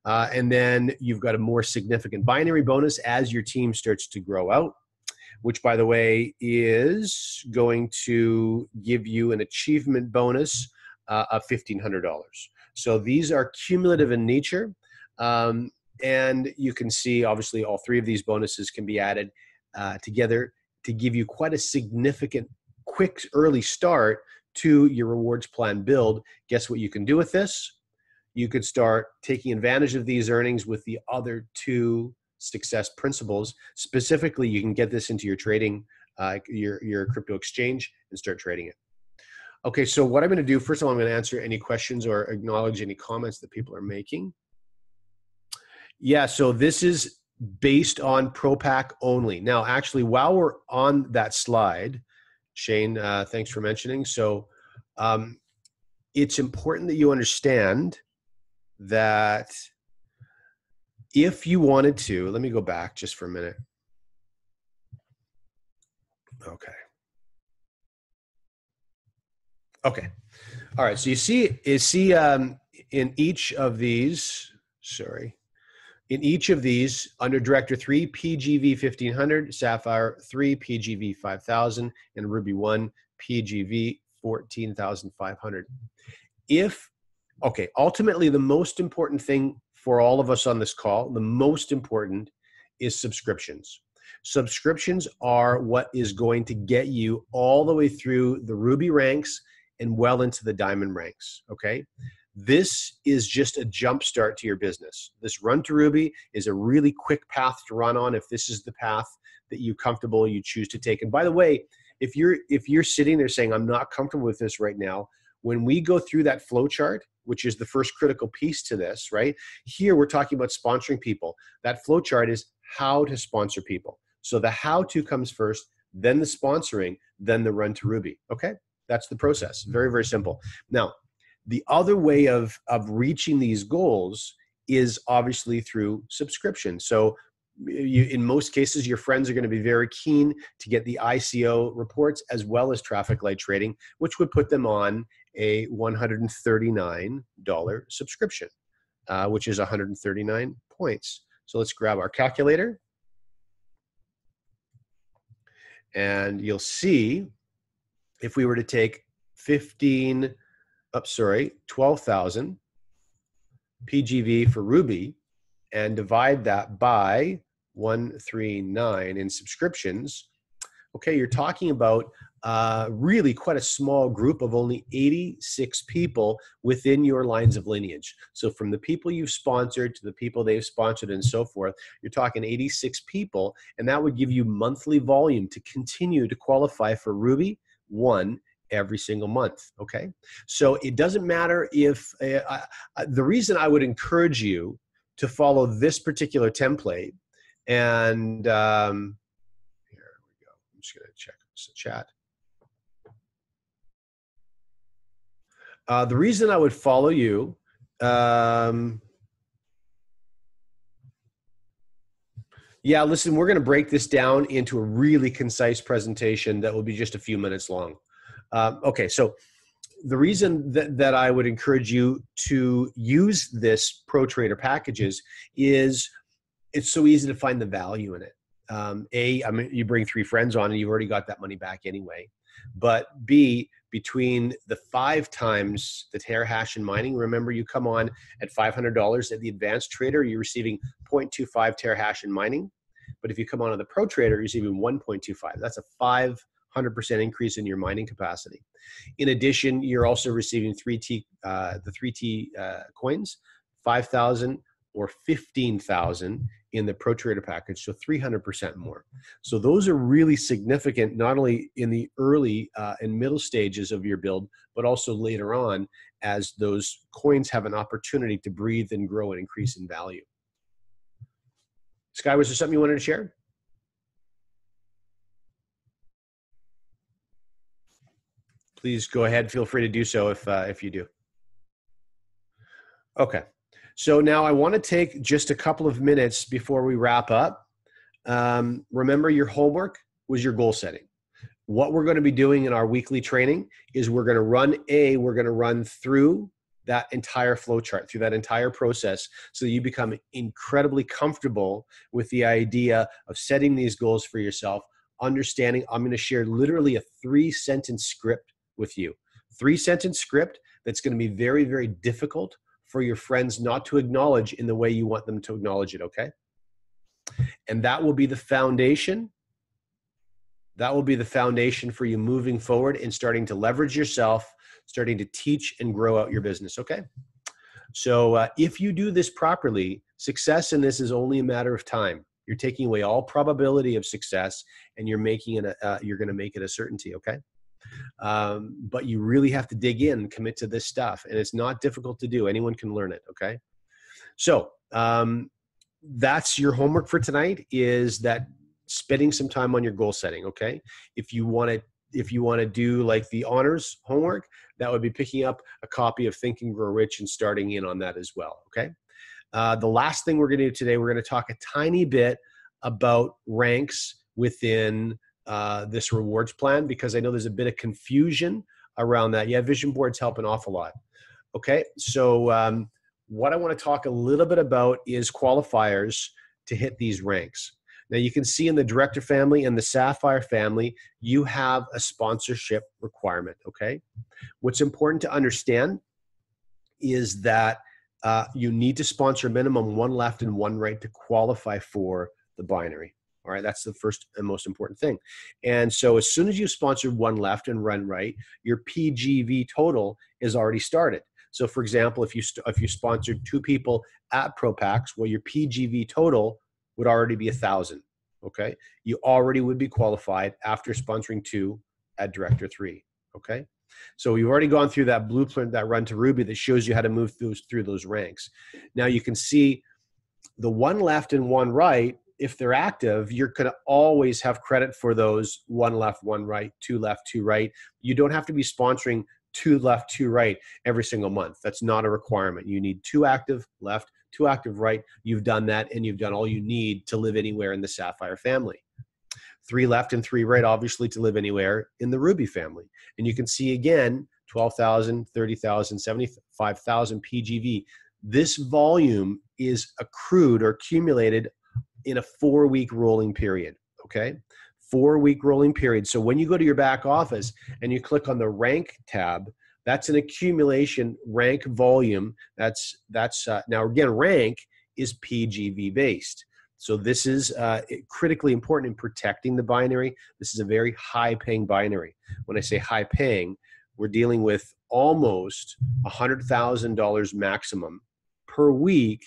And then you've got a more significant binary bonus as your team starts to grow out, which, by the way, is going to give you an achievement bonus of $1,500. So these are cumulative in nature. And you can see, obviously, all 3 of these bonuses can be added together to give you quite a significant, quick, early start to your rewards plan build. Guess what you can do with this? You could start taking advantage of these earnings with the other 2 success principles. Specifically, you can get this into your trading, your crypto exchange, and start trading it. Okay, so what I'm going to do, first of all, I'm going to answer any questions or acknowledge any comments that people are making. Yeah, so this is based on ProPack only. Now, actually, while we're on that slide, Shane, thanks for mentioning. So it's important that you understand that if you wanted to, let me go back just for a minute. Okay. All right. So you see in each of these, in each of these, under Director 3, PGV 1500, Sapphire 3, PGV 5000, and Ruby 1, PGV 14,500. Ultimately, the most important thing for all of us on this call, the most important, is subscriptions. Subscriptions are what is going to get you all the way through the Ruby ranks and well into the Diamond ranks, okay? This is just a jump start to your business. This run to Ruby is a really quick path to run on if this is the path that you choose to take. And by the way, if you're sitting there saying, I'm not comfortable with this right now, when we go through that flow chart, which is the first critical piece to this, right? Here we're talking about sponsoring people. That flow chart is how to sponsor people. So the how to comes first, then the sponsoring, then the run to Ruby, okay? That's the process. Very, very simple. Now, the other way of reaching these goals is obviously through subscription. So in most cases, your friends are going to be very keen to get the ICO reports as well as traffic light trading, which would put them on a $139 subscription, which is 139 points. So let's grab our calculator. And you'll see if we were to take 12,000 PGV for Ruby and divide that by 139 in subscriptions, okay, you're talking about really quite a small group of only 86 people within your lines of lineage. So from the people you've sponsored to the people they've sponsored and so forth, you're talking 86 people, and that would give you monthly volume to continue to qualify for Ruby 1 every single month. Okay, so it doesn't matter if the reason I would encourage you to follow this particular template, and here we go. I'm just going to check this chat. The reason I would follow you, yeah, listen, we're going to break this down into a really concise presentation that will be just a few minutes long. Okay, so the reason that I would encourage you to use this Pro Trader packages is it's so easy to find the value in it. I mean, you bring 3 friends on and you've already got that money back anyway. But B, between the 5 times the terahash in mining, remember you come on at $500 at the advanced trader, you're receiving 0.25 terahash in mining. But if you come on the Pro Trader, you're receiving 1.25. That's a 500% increase in your mining capacity. In addition, you're also receiving the 3T coins, 5,000 or 15,000 in the Pro Trader package, so 300% more. So those are really significant, not only in the early and middle stages of your build, but also later on as those coins have an opportunity to breathe and grow and increase in value. Sky, was there something you wanted to share? Please go ahead. Feel free to do so if you do. Okay. So now I want to take just a couple of minutes before we wrap up. Remember, your homework was your goal setting. What we're going to be doing in our weekly training is we're going to run through that entire flow chart, through that entire process, so that you become incredibly comfortable with the idea of setting these goals for yourself, understanding. I'm going to share literally a 3-sentence script with you. 3-sentence script that's going to be very, very difficult for your friends not to acknowledge in the way you want them to acknowledge it, okay? And that will be the foundation. That will be the foundation for you moving forward and starting to leverage yourself, starting to teach and grow out your business, okay? So if you do this properly, success in this is only a matter of time. You're taking away all probability of success, and you're making it you're going to make it a certainty, okay? But you really have to dig in, commit to this stuff, and it's not difficult to do. Anyone can learn it, okay? So that's your homework for tonight, is that spending some time on your goal setting, okay? If you want to do like the honors homework, that would be picking up a copy of Think and Grow Rich and starting in on that as well, okay? The last thing we're going to do today, we're going to talk a tiny bit about ranks within this rewards plan, because I know there's a bit of confusion around that. Yeah, vision boards help an awful lot. Okay, so what I want to talk a little bit about is qualifiers to hit these ranks. Now you can see in the Director family and the Sapphire family, you have a sponsorship requirement, okay? What's important to understand is that you need to sponsor a minimum 1 left and 1 right to qualify for the binary. All right, that's the first and most important thing. And so as soon as you sponsored 1 left and 1 right, your PGV total is already started. So for example, if you sponsored 2 people at ProPax, well, your PGV total would already be 1,000. Okay, you already would be qualified after sponsoring 2 at Director 3. Okay, so we've already gone through that blueprint, that run to Ruby, that shows you how to move through those ranks. Now you can see the 1 left and 1 right. If they're active, you're going to always have credit for those 1 left, 1 right, 2 left, 2 right. You don't have to be sponsoring 2 left, 2 right every single month. That's not a requirement. You need 2 active left, 2 active right. You've done that, and you've done all you need to live anywhere in the Sapphire family. 3 left and 3 right, obviously, to live anywhere in the Ruby family. And you can see again, 12,000, 30,000, 75,000 PGV. This volume is accrued or accumulated in a 4-week rolling period, okay? 4-week rolling period. So when you go to your back office and you click on the rank tab, that's an accumulation rank volume. Now again, rank is PGV based. So this is critically important in protecting the binary. This is a very high-paying binary. When I say high-paying, we're dealing with almost $100,000 maximum per week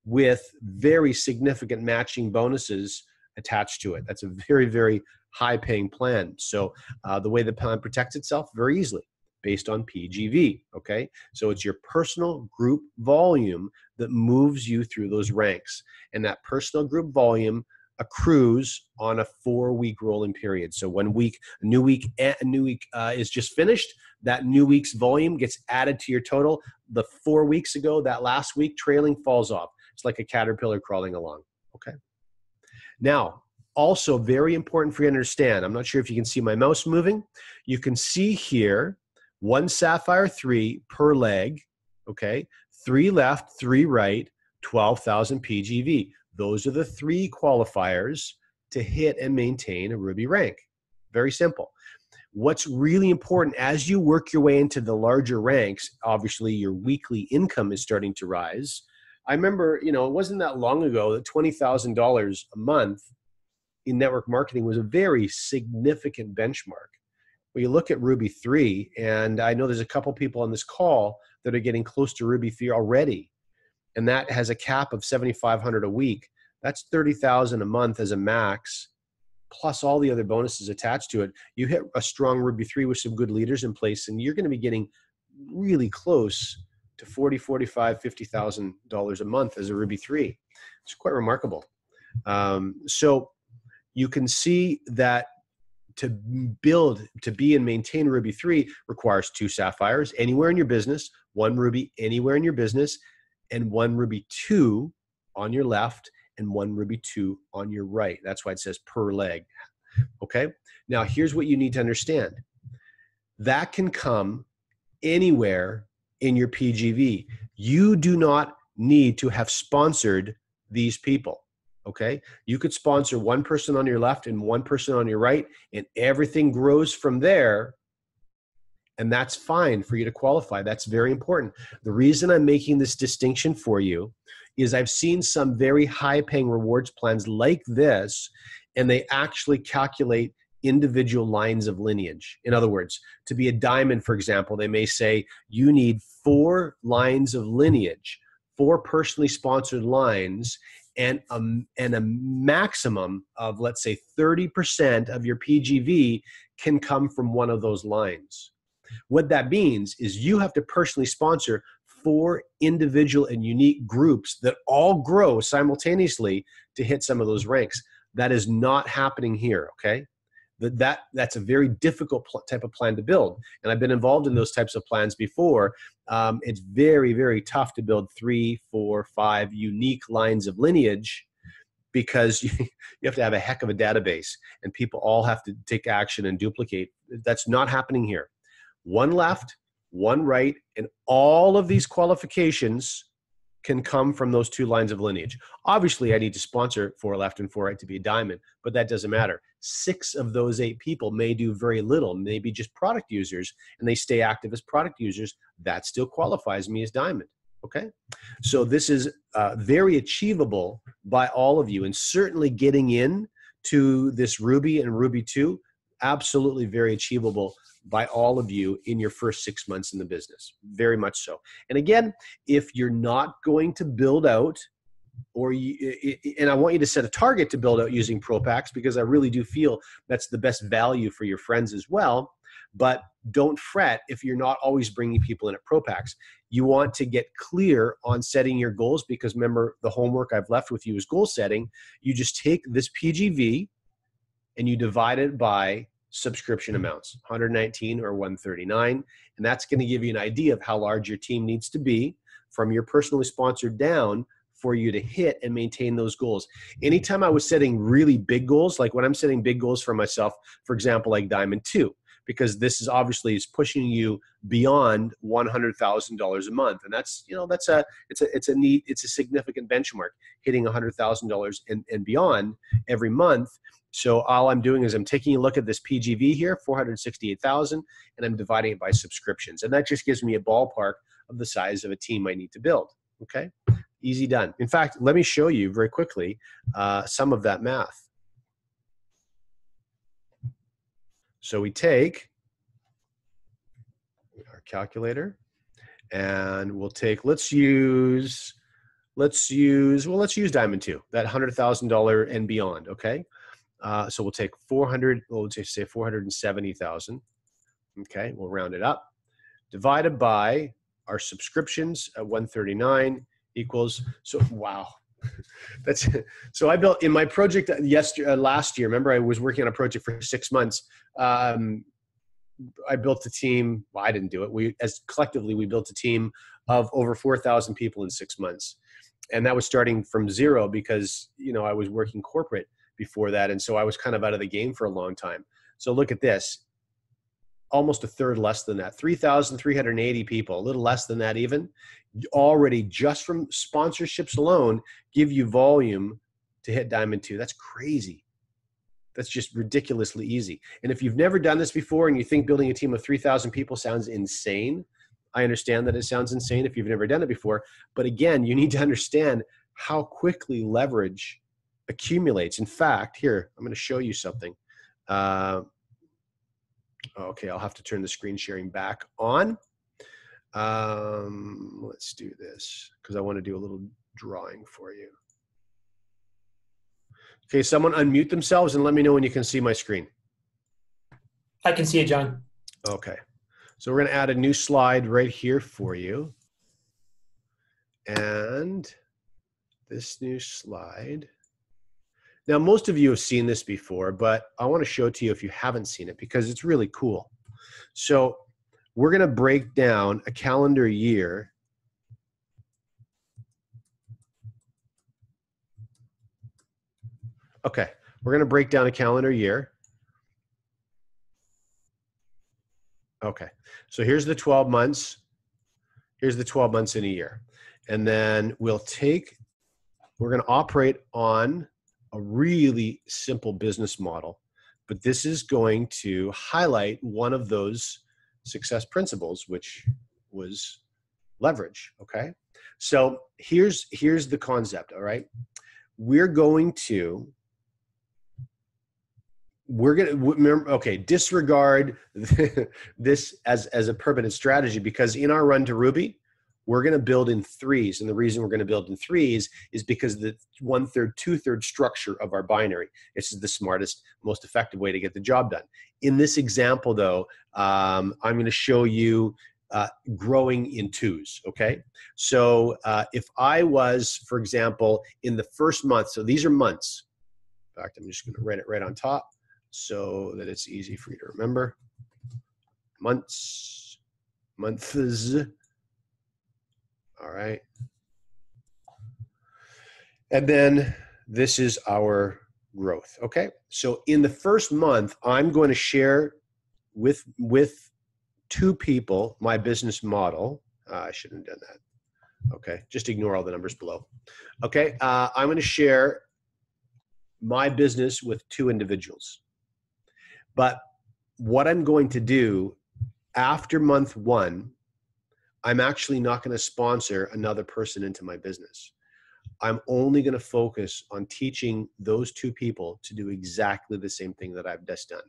with very significant matching bonuses attached to it. That's a very, very high-paying plan. So the way the plan protects itself, very easily, based on PGV, okay? So it's your personal group volume that moves you through those ranks. And that personal group volume accrues on a 4-week rolling period. So one week, a new week is just finished, that new week's volume gets added to your total. The 4 weeks ago, that last week trailing falls off. It's like a caterpillar crawling along, okay? Now, also very important for you to understand, I'm not sure if you can see my mouse moving. You can see here, 1 Sapphire 3 per leg, okay? 3 left, 3 right, 12,000 PGV. Those are the 3 qualifiers to hit and maintain a Ruby rank. Very simple. What's really important as you work your way into the larger ranks, obviously your weekly income is starting to rise. I remember, you know, it wasn't that long ago that $20,000 a month in network marketing was a very significant benchmark. Well, you look at Ruby 3, and I know there's a couple people on this call that are getting close to Ruby 3 already, and that has a cap of $7,500 a week. That's $30,000 a month as a max, plus all the other bonuses attached to it. You hit a strong Ruby 3 with some good leaders in place, and you're going to be getting really close to $40,000, $45,000, $50,000 a month as a Ruby 3. It's quite remarkable. So you can see that to build, to be and maintain Ruby 3 requires 2 Sapphires anywhere in your business, 1 Ruby anywhere in your business, and 1 Ruby 2 on your left and 1 Ruby 2 on your right. That's why it says per leg. Okay? Now, here's what you need to understand. That can come anywhere in your PGV. You do not need to have sponsored these people. Okay? You could sponsor 1 person on your left and 1 person on your right, and everything grows from there. And that's fine for you to qualify. That's very important. The reason I'm making this distinction for you is I've seen some very high-paying rewards plans like this, and they actually calculate individual lines of lineage. In other words, to be a diamond, for example, they may say you need 4 lines of lineage, 4 personally sponsored lines, and a maximum of, let's say, 30% of your PGV can come from one of those lines. What that means is you have to personally sponsor 4 individual and unique groups that all grow simultaneously to hit some of those ranks. That is not happening here, okay? That's a very difficult type of plan to build. And I've been involved in those types of plans before. It's very, very tough to build 3, 4, 5 unique lines of lineage because you have to have a heck of a database and people all have to take action and duplicate. That's not happening here. 1 left, 1 right, and all of these qualifications can come from those 2 lines of lineage. Obviously, I need to sponsor 4 left and 4 right to be a diamond, but that doesn't matter. 6 of those 8 people may do very little, maybe just product users, and they stay active as product users. That still qualifies me as diamond, okay? So this is very achievable by all of you, and certainly getting in to this Ruby and Ruby 2, absolutely very achievable by all of you in your first 6 months in the business, very much so. And again, if you're not going to build out, and I want you to set a target to build out using Pro Packs because I really do feel that's the best value for your friends as well, but don't fret if you're not always bringing people in at Pro Packs. You want to get clear on setting your goals because remember, the homework I've left with you is goal setting. You just take this PGV and you divide it by subscription amounts, 119 or 139, and that's going to give you an idea of how large your team needs to be from your personally sponsored down for you to hit and maintain those goals. Anytime I was setting really big goals, like when I'm setting big goals for myself, for example, like Diamond 2, because this is obviously is pushing you beyond $100,000 a month, and that's, you know, it's a significant benchmark, hitting $100,000 and beyond every month. So all I'm doing is I'm taking a look at this PGV here, 468,000, and I'm dividing it by subscriptions, and that just gives me a ballpark of the size of a team I need to build. Okay, Easy done. In fact, let me show you very quickly some of that math. So we take our calculator and we'll take, let's use Diamond 2, that $100,000 and beyond, okay? So we'll take 400, we'll just say 470,000, okay? We'll round it up, divided by our subscriptions at 139 equals, so wow. That's, so I built in my project last year, remember I was working on a project for 6 months. I built a team, well, I didn't do it. Collectively, we built a team of over 4,000 people in 6 months. And that was starting from zero because, I was working corporate before that. And so I was kind of out of the game for a long time. So look at this, almost a third less than that, 3,380 people, a little less than that even, already just from sponsorships alone, give you volume to hit Diamond 2. That's crazy. That's just ridiculously easy. And if you've never done this before and you think building a team of 3,000 people sounds insane, I understand that it sounds insane if you've never done it before. But again, you need to understand how quickly leverage accumulates. In fact, here, I'm going to show you something. Okay, I'll have to turn the screen sharing back on. Let's do this because I want to do a little drawing for you. Okay, someone unmute themselves and let me know when you can see my screen. I can see it, John. Okay, so we're going to add a new slide right here for you. And this new slide. Now, most of you have seen this before, but I want to show it to you if you haven't seen it because it's really cool. So we're going to break down a calendar year. Okay, we're going to break down a calendar year. Okay, so here's the 12 months. Here's the 12 months in a year. And then we're going to operate on a really simple business model, but this is going to highlight one of those success principles, which was leverage, okay? So here's the concept, all right? We're going to disregard this as a permanent strategy because in our run to Ruby, we're going to build in threes. And the reason we're going to build in threes is because the 1/3, 2/3 structure of our binary. This is the smartest, most effective way to get the job done. In this example, though, I'm going to show you growing in twos, okay? So if I was, for example, in the first month, so these are months. In fact, I'm just going to write it right on top so that it's easy for you to remember. Months. All right. And then this is our growth, okay? So in the first month, I'm going to share with 2 people my business model. I shouldn't have done that. Okay, just ignore all the numbers below. Okay, I'm going to share my business with 2 individuals. But what I'm going to do after month 1, I'm actually not going to sponsor another person into my business. I'm only going to focus on teaching those 2 people to do exactly the same thing that I've just done.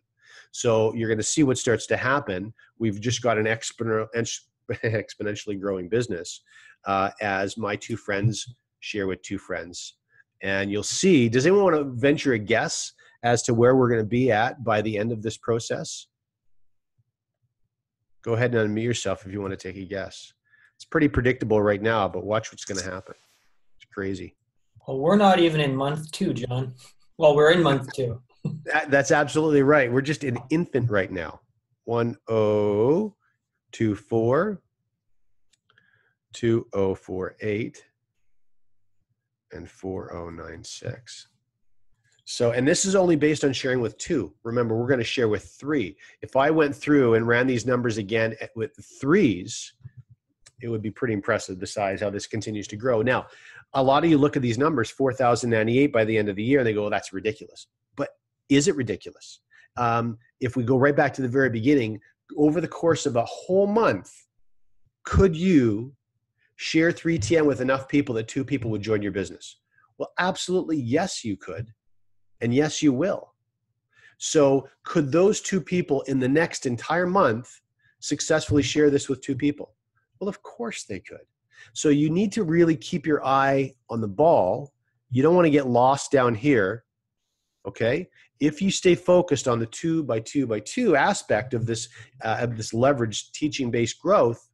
So you're going to see what starts to happen. We've just got an exponentially growing business as my 2 friends share with 2 friends. And you'll see, does anyone want to venture a guess as to where we're going to be at by the end of this process? Go ahead and unmute yourself if you want to take a guess. It's pretty predictable right now, but watch what's going to happen. It's crazy. Well, we're not even in month 2, John. Well, we're in month 2. That's absolutely right. We're just an infant right now. 1024, 2048, and 4096. So, and this is only based on sharing with 2. Remember, we're going to share with 3. If I went through and ran these numbers again with 3s, it would be pretty impressive, the size, how this continues to grow. Now, a lot of you look at these numbers, 4,098 by the end of the year, and they go, well, that's ridiculous. But is it ridiculous? If we go right back to the very beginning, over the course of a whole month, could you share 3TM with enough people that 2 people would join your business? Well, absolutely, yes, you could. And yes, you will. So could those 2 people in the next entire month successfully share this with 2 people? Well, of course they could. So you need to really keep your eye on the ball. You don't want to get lost down here, okay? If you stay focused on the 2 by 2 by 2 aspect of this leveraged teaching-based growth,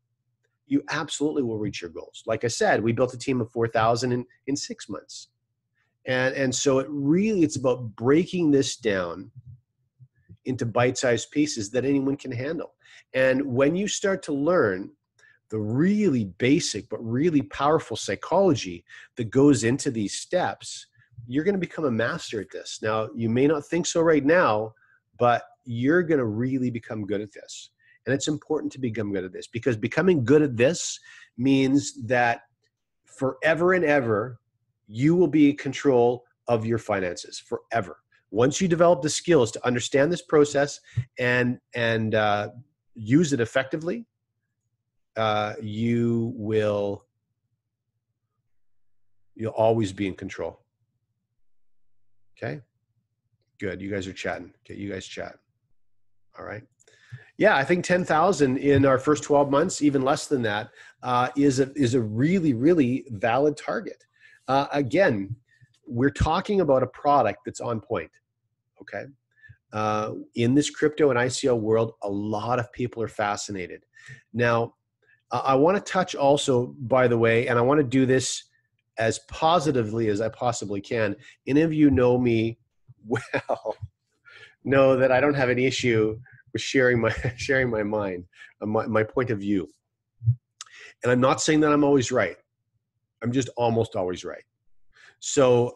you absolutely will reach your goals. Like I said, we built a team of 4,000 in 6 months. And so it's about breaking this down into bite-sized pieces that anyone can handle. And when you start to learn the really basic but really powerful psychology that goes into these steps, you're going to become a master at this. Now, you may not think so right now, but you're going to really become good at this. And it's important to become good at this, because becoming good at this means that forever and ever, you will be in control of your finances forever. Once you develop the skills to understand this process and use it effectively, you'll always be in control. Okay, good. You guys are chatting. Okay, you guys chat. All right. Yeah, I think 10,000 in our first 12 months, even less than that, is a really, really valid target. Again, we're talking about a product that's on point. Okay. In this crypto and ICO world, a lot of people are fascinated. Now, I want to touch also, by the way, and I want to do this as positively as I possibly can. Any of you know me well, know that I don't have an issue with sharing my mind, my point of view. And I'm not saying that I'm always right. I'm just almost always right. So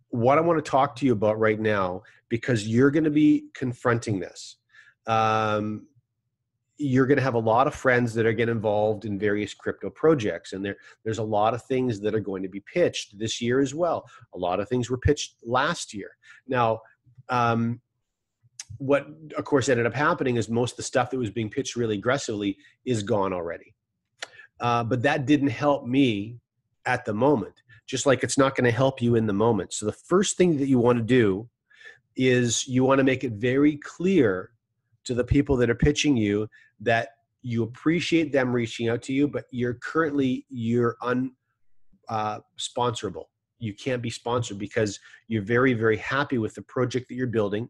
what I want to talk to you about right now, because you're going to be confronting this. You're going to have a lot of friends that are getting involved in various crypto projects. And there's a lot of things that are going to be pitched this year as well. A lot of things were pitched last year. Now, what of course ended up happening is most of the stuff that was being pitched really aggressively is gone already. But that didn't help me at the moment, just like it's not going to help you in the moment. So the first thing that you want to do is you want to make it very clear to the people that are pitching you that you appreciate them reaching out to you, but you're unsponsorable. You can't be sponsored because you're very, very happy with the project that you're building.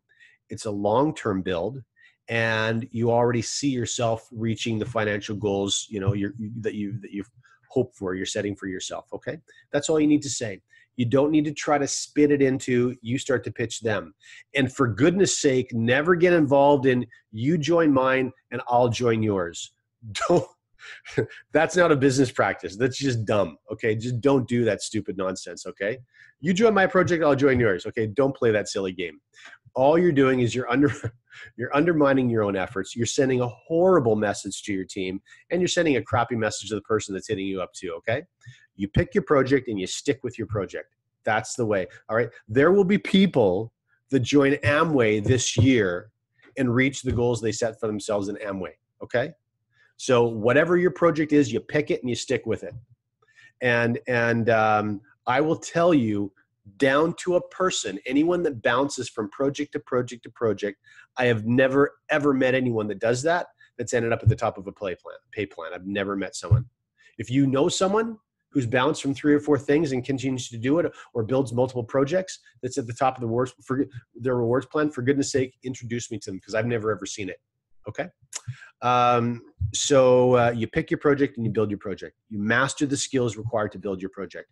It's a long-term build, and you already see yourself reaching the financial goals, that you've hoped for, you're setting for yourself. Okay, that's all you need to say. You don't need to try to spit it into, you start to pitch them. And for goodness sake, never get involved in you join mine and I'll join yours. Don't. That's not a business practice. That's just dumb. Okay, just don't do that stupid nonsense. Okay, you join my project, I'll join yours. Okay, don't play that silly game. All you're doing is you're undermining your own efforts. You're sending a horrible message to your team, and you're sending a crappy message to the person that's hitting you up too, okay? You pick your project and you stick with your project. That's the way, all right? There will be people that join Amway this year and reach the goals they set for themselves in Amway, okay? So whatever your project is, you pick it and you stick with it. And I will tell you, down to a person, anyone that bounces from project to project to project, I have never, ever met anyone that does that that's ended up at the top of a pay plan. I've never met someone. If you know someone who's bounced from 3 or 4 things and continues to do it, or builds multiple projects that's at the top of their rewards plan, for goodness sake, introduce me to them, because I've never, ever seen it. Okay. So you pick your project and you build your project. You master the skills required to build your project.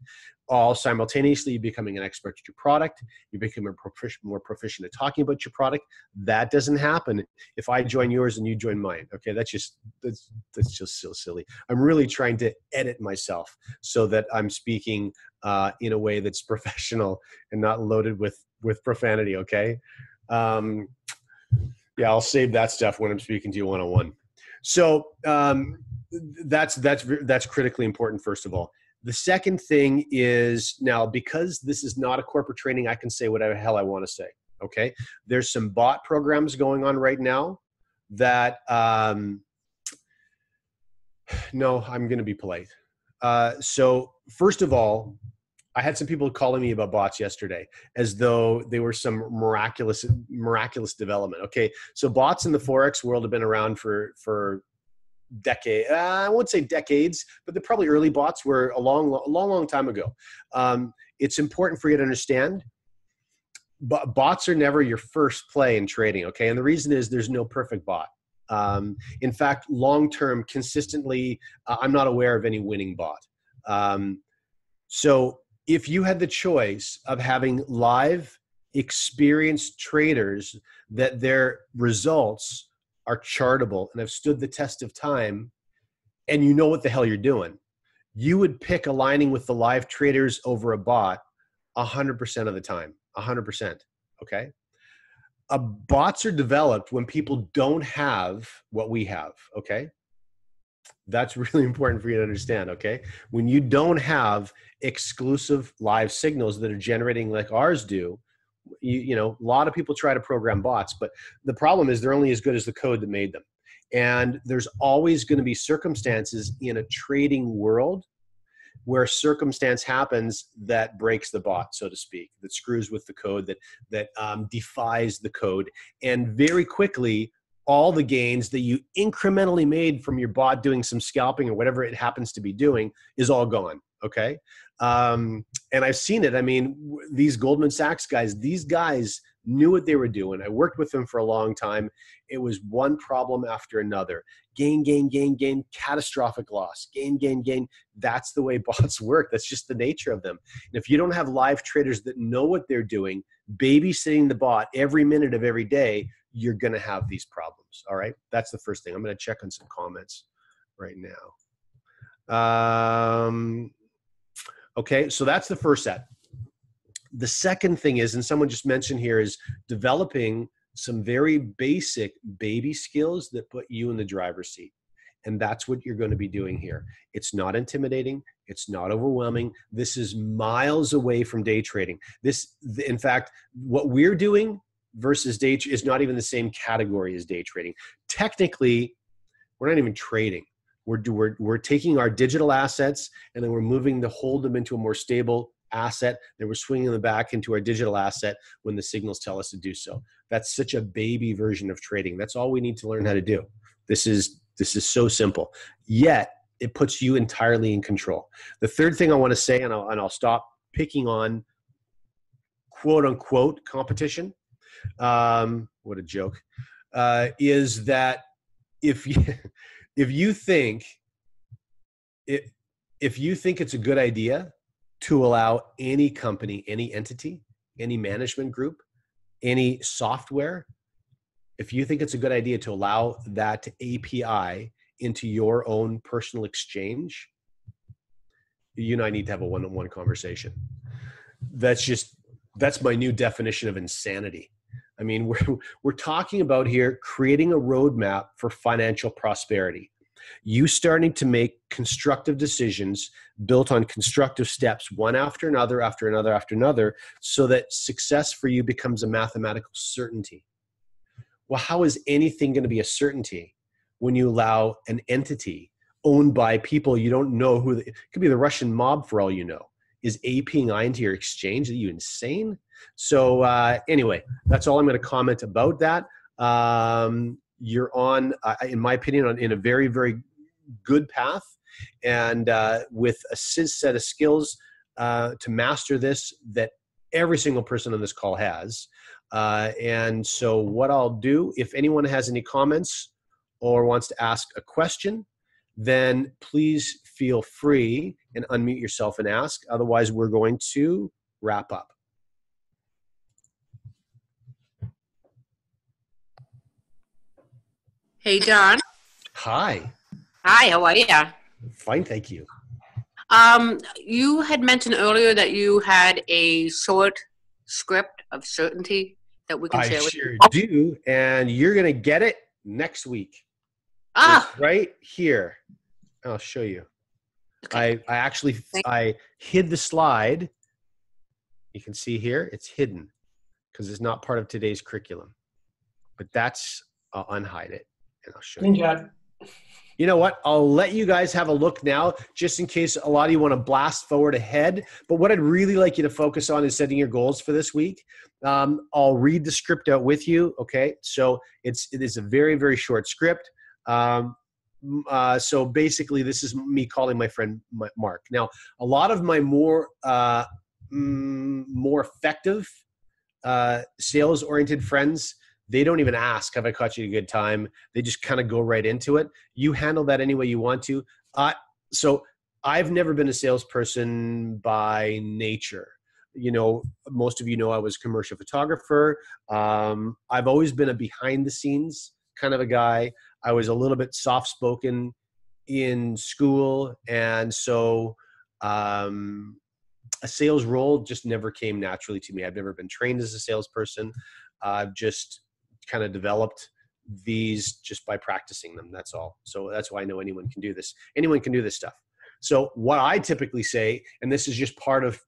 All simultaneously, you're becoming an expert at your product. You become more proficient at talking about your product. That doesn't happen if I join yours and you join mine. Okay, that's just so silly. I'm really trying to edit myself so that I'm speaking in a way that's professional and not loaded with profanity. Okay. Yeah, I'll save that stuff when I'm speaking to you one-on-one. So that's critically important, first of all. The second thing is, now, because this is not a corporate training, I can say whatever the hell I want to say, okay? There's some bot programs going on right now that No, I'm going to be polite. So first of all, I had some people calling me about bots yesterday as though they were some miraculous development. Okay, so bots in the forex world have been around for decade. I won't say decades, but the probably early bots were a long time ago. It's important for you to understand. But bots are never your first play in trading. Okay, and the reason is there's no perfect bot. In fact, long term, consistently, I'm not aware of any winning bot. So if you had the choice of having live experienced traders that their results are chartable and have stood the test of time, and you know what the hell you're doing, you would pick aligning with the live traders over a bot 100% of the time. 100%. Okay. Bots are developed when people don't have what we have. Okay. That's really important for you to understand. Okay. When you don't have exclusive live signals that are generating like ours do, you know, a lot of people try to program bots, but the problem is they're only as good as the code that made them. And there's always going to be circumstances in a trading world where circumstance happens that breaks the bot, so to speak, that screws with the code, that defies the code. And very quickly, all the gains that you incrementally made from your bot doing some scalping or whatever it happens to be doing is all gone, okay? And I've seen it. I mean, these Goldman Sachs guys, these guys knew what they were doing. I worked with them for a long time. It was one problem after another. Gain, catastrophic loss. Gain. That's the way bots work. That's just the nature of them. And if you don't have live traders that know what they're doing, babysitting the bot every minute of every day, you're going to have these problems. All right. That's the first thing. I'm going to check on some comments right now. Okay. So that's the first set. The second thing is, and someone just mentioned here, is developing some very basic baby skills that put you in the driver's seat. And that's what you're going to be doing here. It's not intimidating. It's not overwhelming. This is miles away from day trading. In fact, what we're doing versus day is not even the same category as day trading. Technically, we're not even trading. We're taking our digital assets and then we're moving to hold them into a more stable asset, then we're swinging them back into our digital asset when the signals tell us to do so. That's such a baby version of trading. That's all we need to learn how to do. This is so simple, yet it puts you entirely in control. The third thing I want to say, and I'll stop picking on quote unquote competition. What a joke. Is that if you think it's a good idea to allow any company, any entity, any management group, any software, if you think it's a good idea to allow that to API into your own personal exchange, you and I need to have a one-on-one conversation. That's my new definition of insanity. I mean, we're talking about here creating a roadmap for financial prosperity. You starting to make constructive decisions built on constructive steps, one after another, so that success for you becomes a mathematical certainty. Well, how is anything going to be a certainty when you allow an entity owned by people you don't know who, it could be the Russian mob for all you know, is APing into your exchange? Are you insane? So anyway, that's all I'm going to comment about that. You're on, in my opinion, in a very, very good path, and with a set of skills to master this that every single person on this call has. And so what I'll do, if anyone has any comments or wants to ask a question, then please feel free and unmute yourself and ask. Otherwise, we're going to wrap up. Hey, John. Hi. Hi, how are you? Fine, thank you. You had mentioned earlier that you had a short script of certainty that we can share with you. I sure do, and you're going to get it next week. It's right here. I'll show you. Okay. I hid the slide. You can see here, it's hidden because it's not part of today's curriculum. But I'll unhide it and I'll show you. Screenshot. You know what? I'll let you guys have a look now, just in case a lot of you want to blast forward ahead. But what I'd really like you to focus on is setting your goals for this week. I'll read the script out with you. Okay. So it is a very, very short script. So basically this is me calling my friend Mark. Now, a lot of my more effective sales oriented friends, they don't even ask, have I caught you at a good time? They just kind of go right into it. You handle that any way you want to. So I've never been a salesperson by nature. You know, most of you know I was a commercial photographer. I've always been a behind the scenes kind of a guy. I was a little bit soft spoken in school. And so a sales role just never came naturally to me. I've never been trained as a salesperson. I've just kind of developed these just by practicing them. That's all. So that's why I know anyone can do this. Anyone can do this stuff. So what I typically say, and this is just part of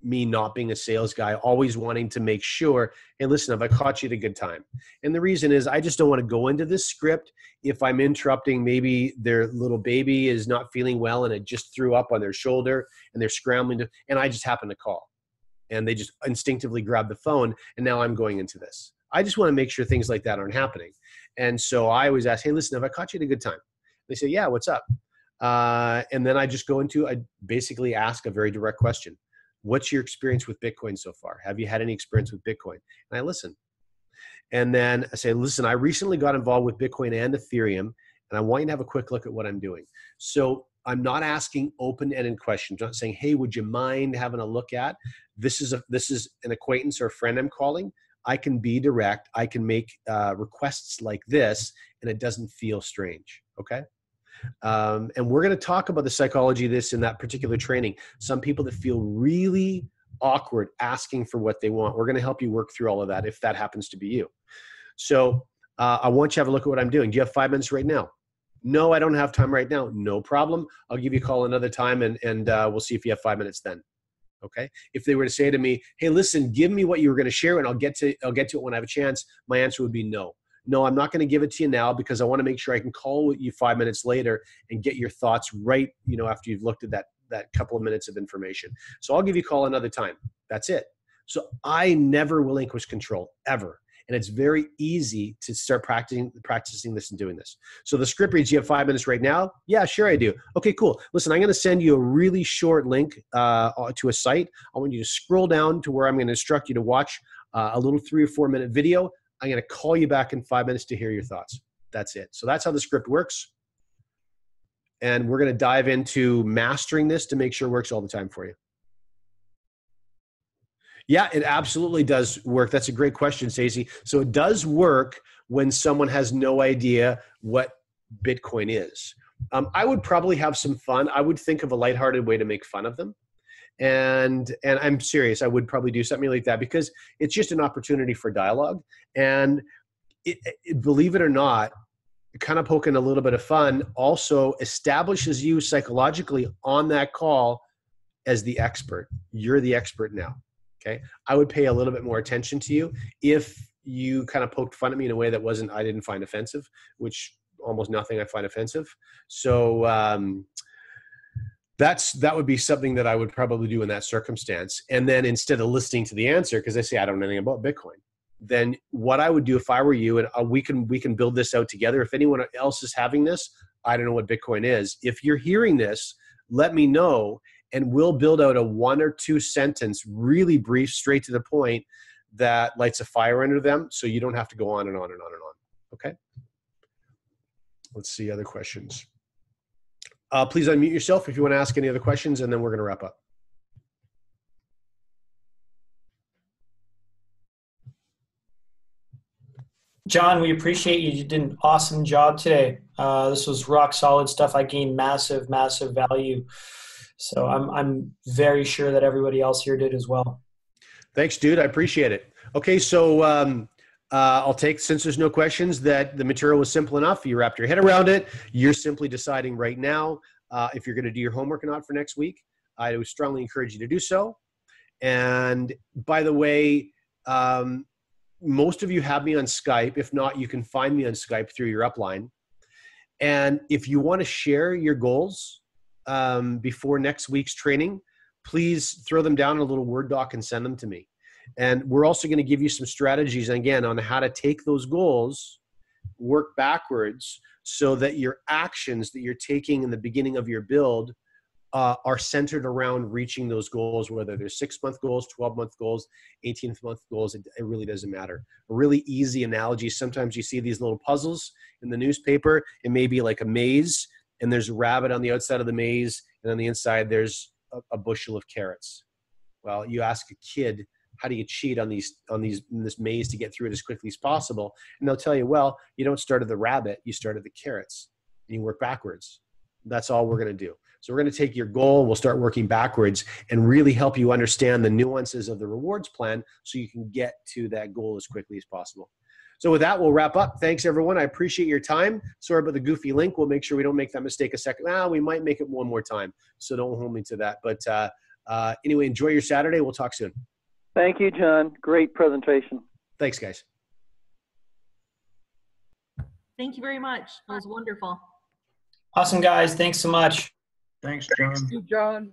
me not being a sales guy, always wanting to make sure, hey, listen, have I caught you at a good time? And the reason is I just don't want to go into this script if I'm interrupting, maybe their little baby is not feeling well and it just threw up on their shoulder and they're scrambling to, and I just happen to call and they just instinctively grab the phone and now I'm going into this. I just want to make sure things like that aren't happening. And so I always ask, hey, listen, have I caught you at a good time? They say, yeah, what's up? And then I just go into, I basically ask a very direct question. What's your experience with Bitcoin so far? Have you had any experience with Bitcoin? And I listen. And then I say, listen, I recently got involved with Bitcoin and Ethereum, and I want you to have a quick look at what I'm doing. So I'm not asking open-ended questions. I'm not saying, hey, would you mind having a look at? This is an acquaintance or a friend I'm calling. I can be direct. I can make requests like this, and it doesn't feel strange, okay? And we're going to talk about the psychology of this in that particular training. Some people that feel really awkward asking for what they want. We're going to help you work through all of that if that happens to be you. So I want you to have a look at what I'm doing. Do you have 5 minutes right now? No, I don't have time right now. No problem. I'll give you a call another time and we'll see if you have 5 minutes then. Okay. If they were to say to me, hey, listen, give me what you were going to share and I'll get to it when I have a chance, my answer would be no. No, I'm not going to give it to you now because I want to make sure I can call you 5 minutes later and get your thoughts right, you know, after you've looked at that couple of minutes of information. So I'll give you a call another time. That's it. So I never relinquish control, ever. And it's very easy to start practicing this and doing this. So the script reads, you have 5 minutes right now? Yeah, sure I do. Okay, cool. Listen, I'm going to send you a really short link to a site. I want you to scroll down to where I'm going to instruct you to watch a little 3 or 4 minute video. I'm going to call you back in 5 minutes to hear your thoughts. That's it. So that's how the script works. And we're going to dive into mastering this to make sure it works all the time for you. Yeah, it absolutely does work. That's a great question, Stacey. So it does work when someone has no idea what Bitcoin is. I would probably have some fun. I would think of a lighthearted way to make fun of them. And I'm serious, I would probably do something like that because it's just an opportunity for dialogue. And believe it or not, kind of poking a little bit of fun also establishes you psychologically on that call as the expert. You're the expert now, okay? I would pay a little bit more attention to you if you kind of poked fun at me in a way that I didn't find offensive, which almost nothing I find offensive. So, that would be something that I would probably do in that circumstance. And then instead of listening to the answer, because I say I don't know anything about Bitcoin, then what I would do if I were you, and we can build this out together. If anyone else is having this, I don't know what Bitcoin is. If you're hearing this, let me know, and we'll build out a 1 or 2 sentence, really brief, straight to the point, that lights a fire under them, so you don't have to go on and on and on and on. Okay. Let's see other questions. Please unmute yourself if you want to ask any other questions, and then we're going to wrap up. John, we appreciate you. You did an awesome job today. This was rock solid stuff. I gained massive, massive value. So I'm very sure that everybody else here did as well. Thanks, dude. I appreciate it. Okay, so I'll take, since there's no questions, that the material was simple enough. You wrapped your head around it. You're simply deciding right now if you're going to do your homework or not for next week. I would strongly encourage you to do so. And by the way, most of you have me on Skype. If not, you can find me on Skype through your upline. And if you want to share your goals before next week's training, please throw them down in a little Word doc and send them to me. And we're also going to give you some strategies, again, on how to take those goals, work backwards, so that your actions that you're taking in the beginning of your build are centered around reaching those goals, whether they're 6-month goals, 12-month goals, 18-month goals. It really doesn't matter. A really easy analogy. Sometimes you see these little puzzles in the newspaper. It may be like a maze, and there's a rabbit on the outside of the maze, and on the inside there's a bushel of carrots. Well, you ask a kid, how do you cheat on in this maze to get through it as quickly as possible? And they'll tell you, well, you don't start at the rabbit, you start at the carrots, and you work backwards. That's all we're going to do. So we're going to take your goal, we'll start working backwards and really help you understand the nuances of the rewards plan so you can get to that goal as quickly as possible. So with that, we'll wrap up. Thanks, everyone. I appreciate your time. Sorry about the goofy link. We'll make sure we don't make that mistake a second. We might make it one more time, so don't hold me to that. But anyway, enjoy your Saturday. We'll talk soon. Thank you, John. Great presentation. Thanks, guys. Thank you very much. That was wonderful. Awesome, guys. Thanks so much. Thanks, John. Thank you, John.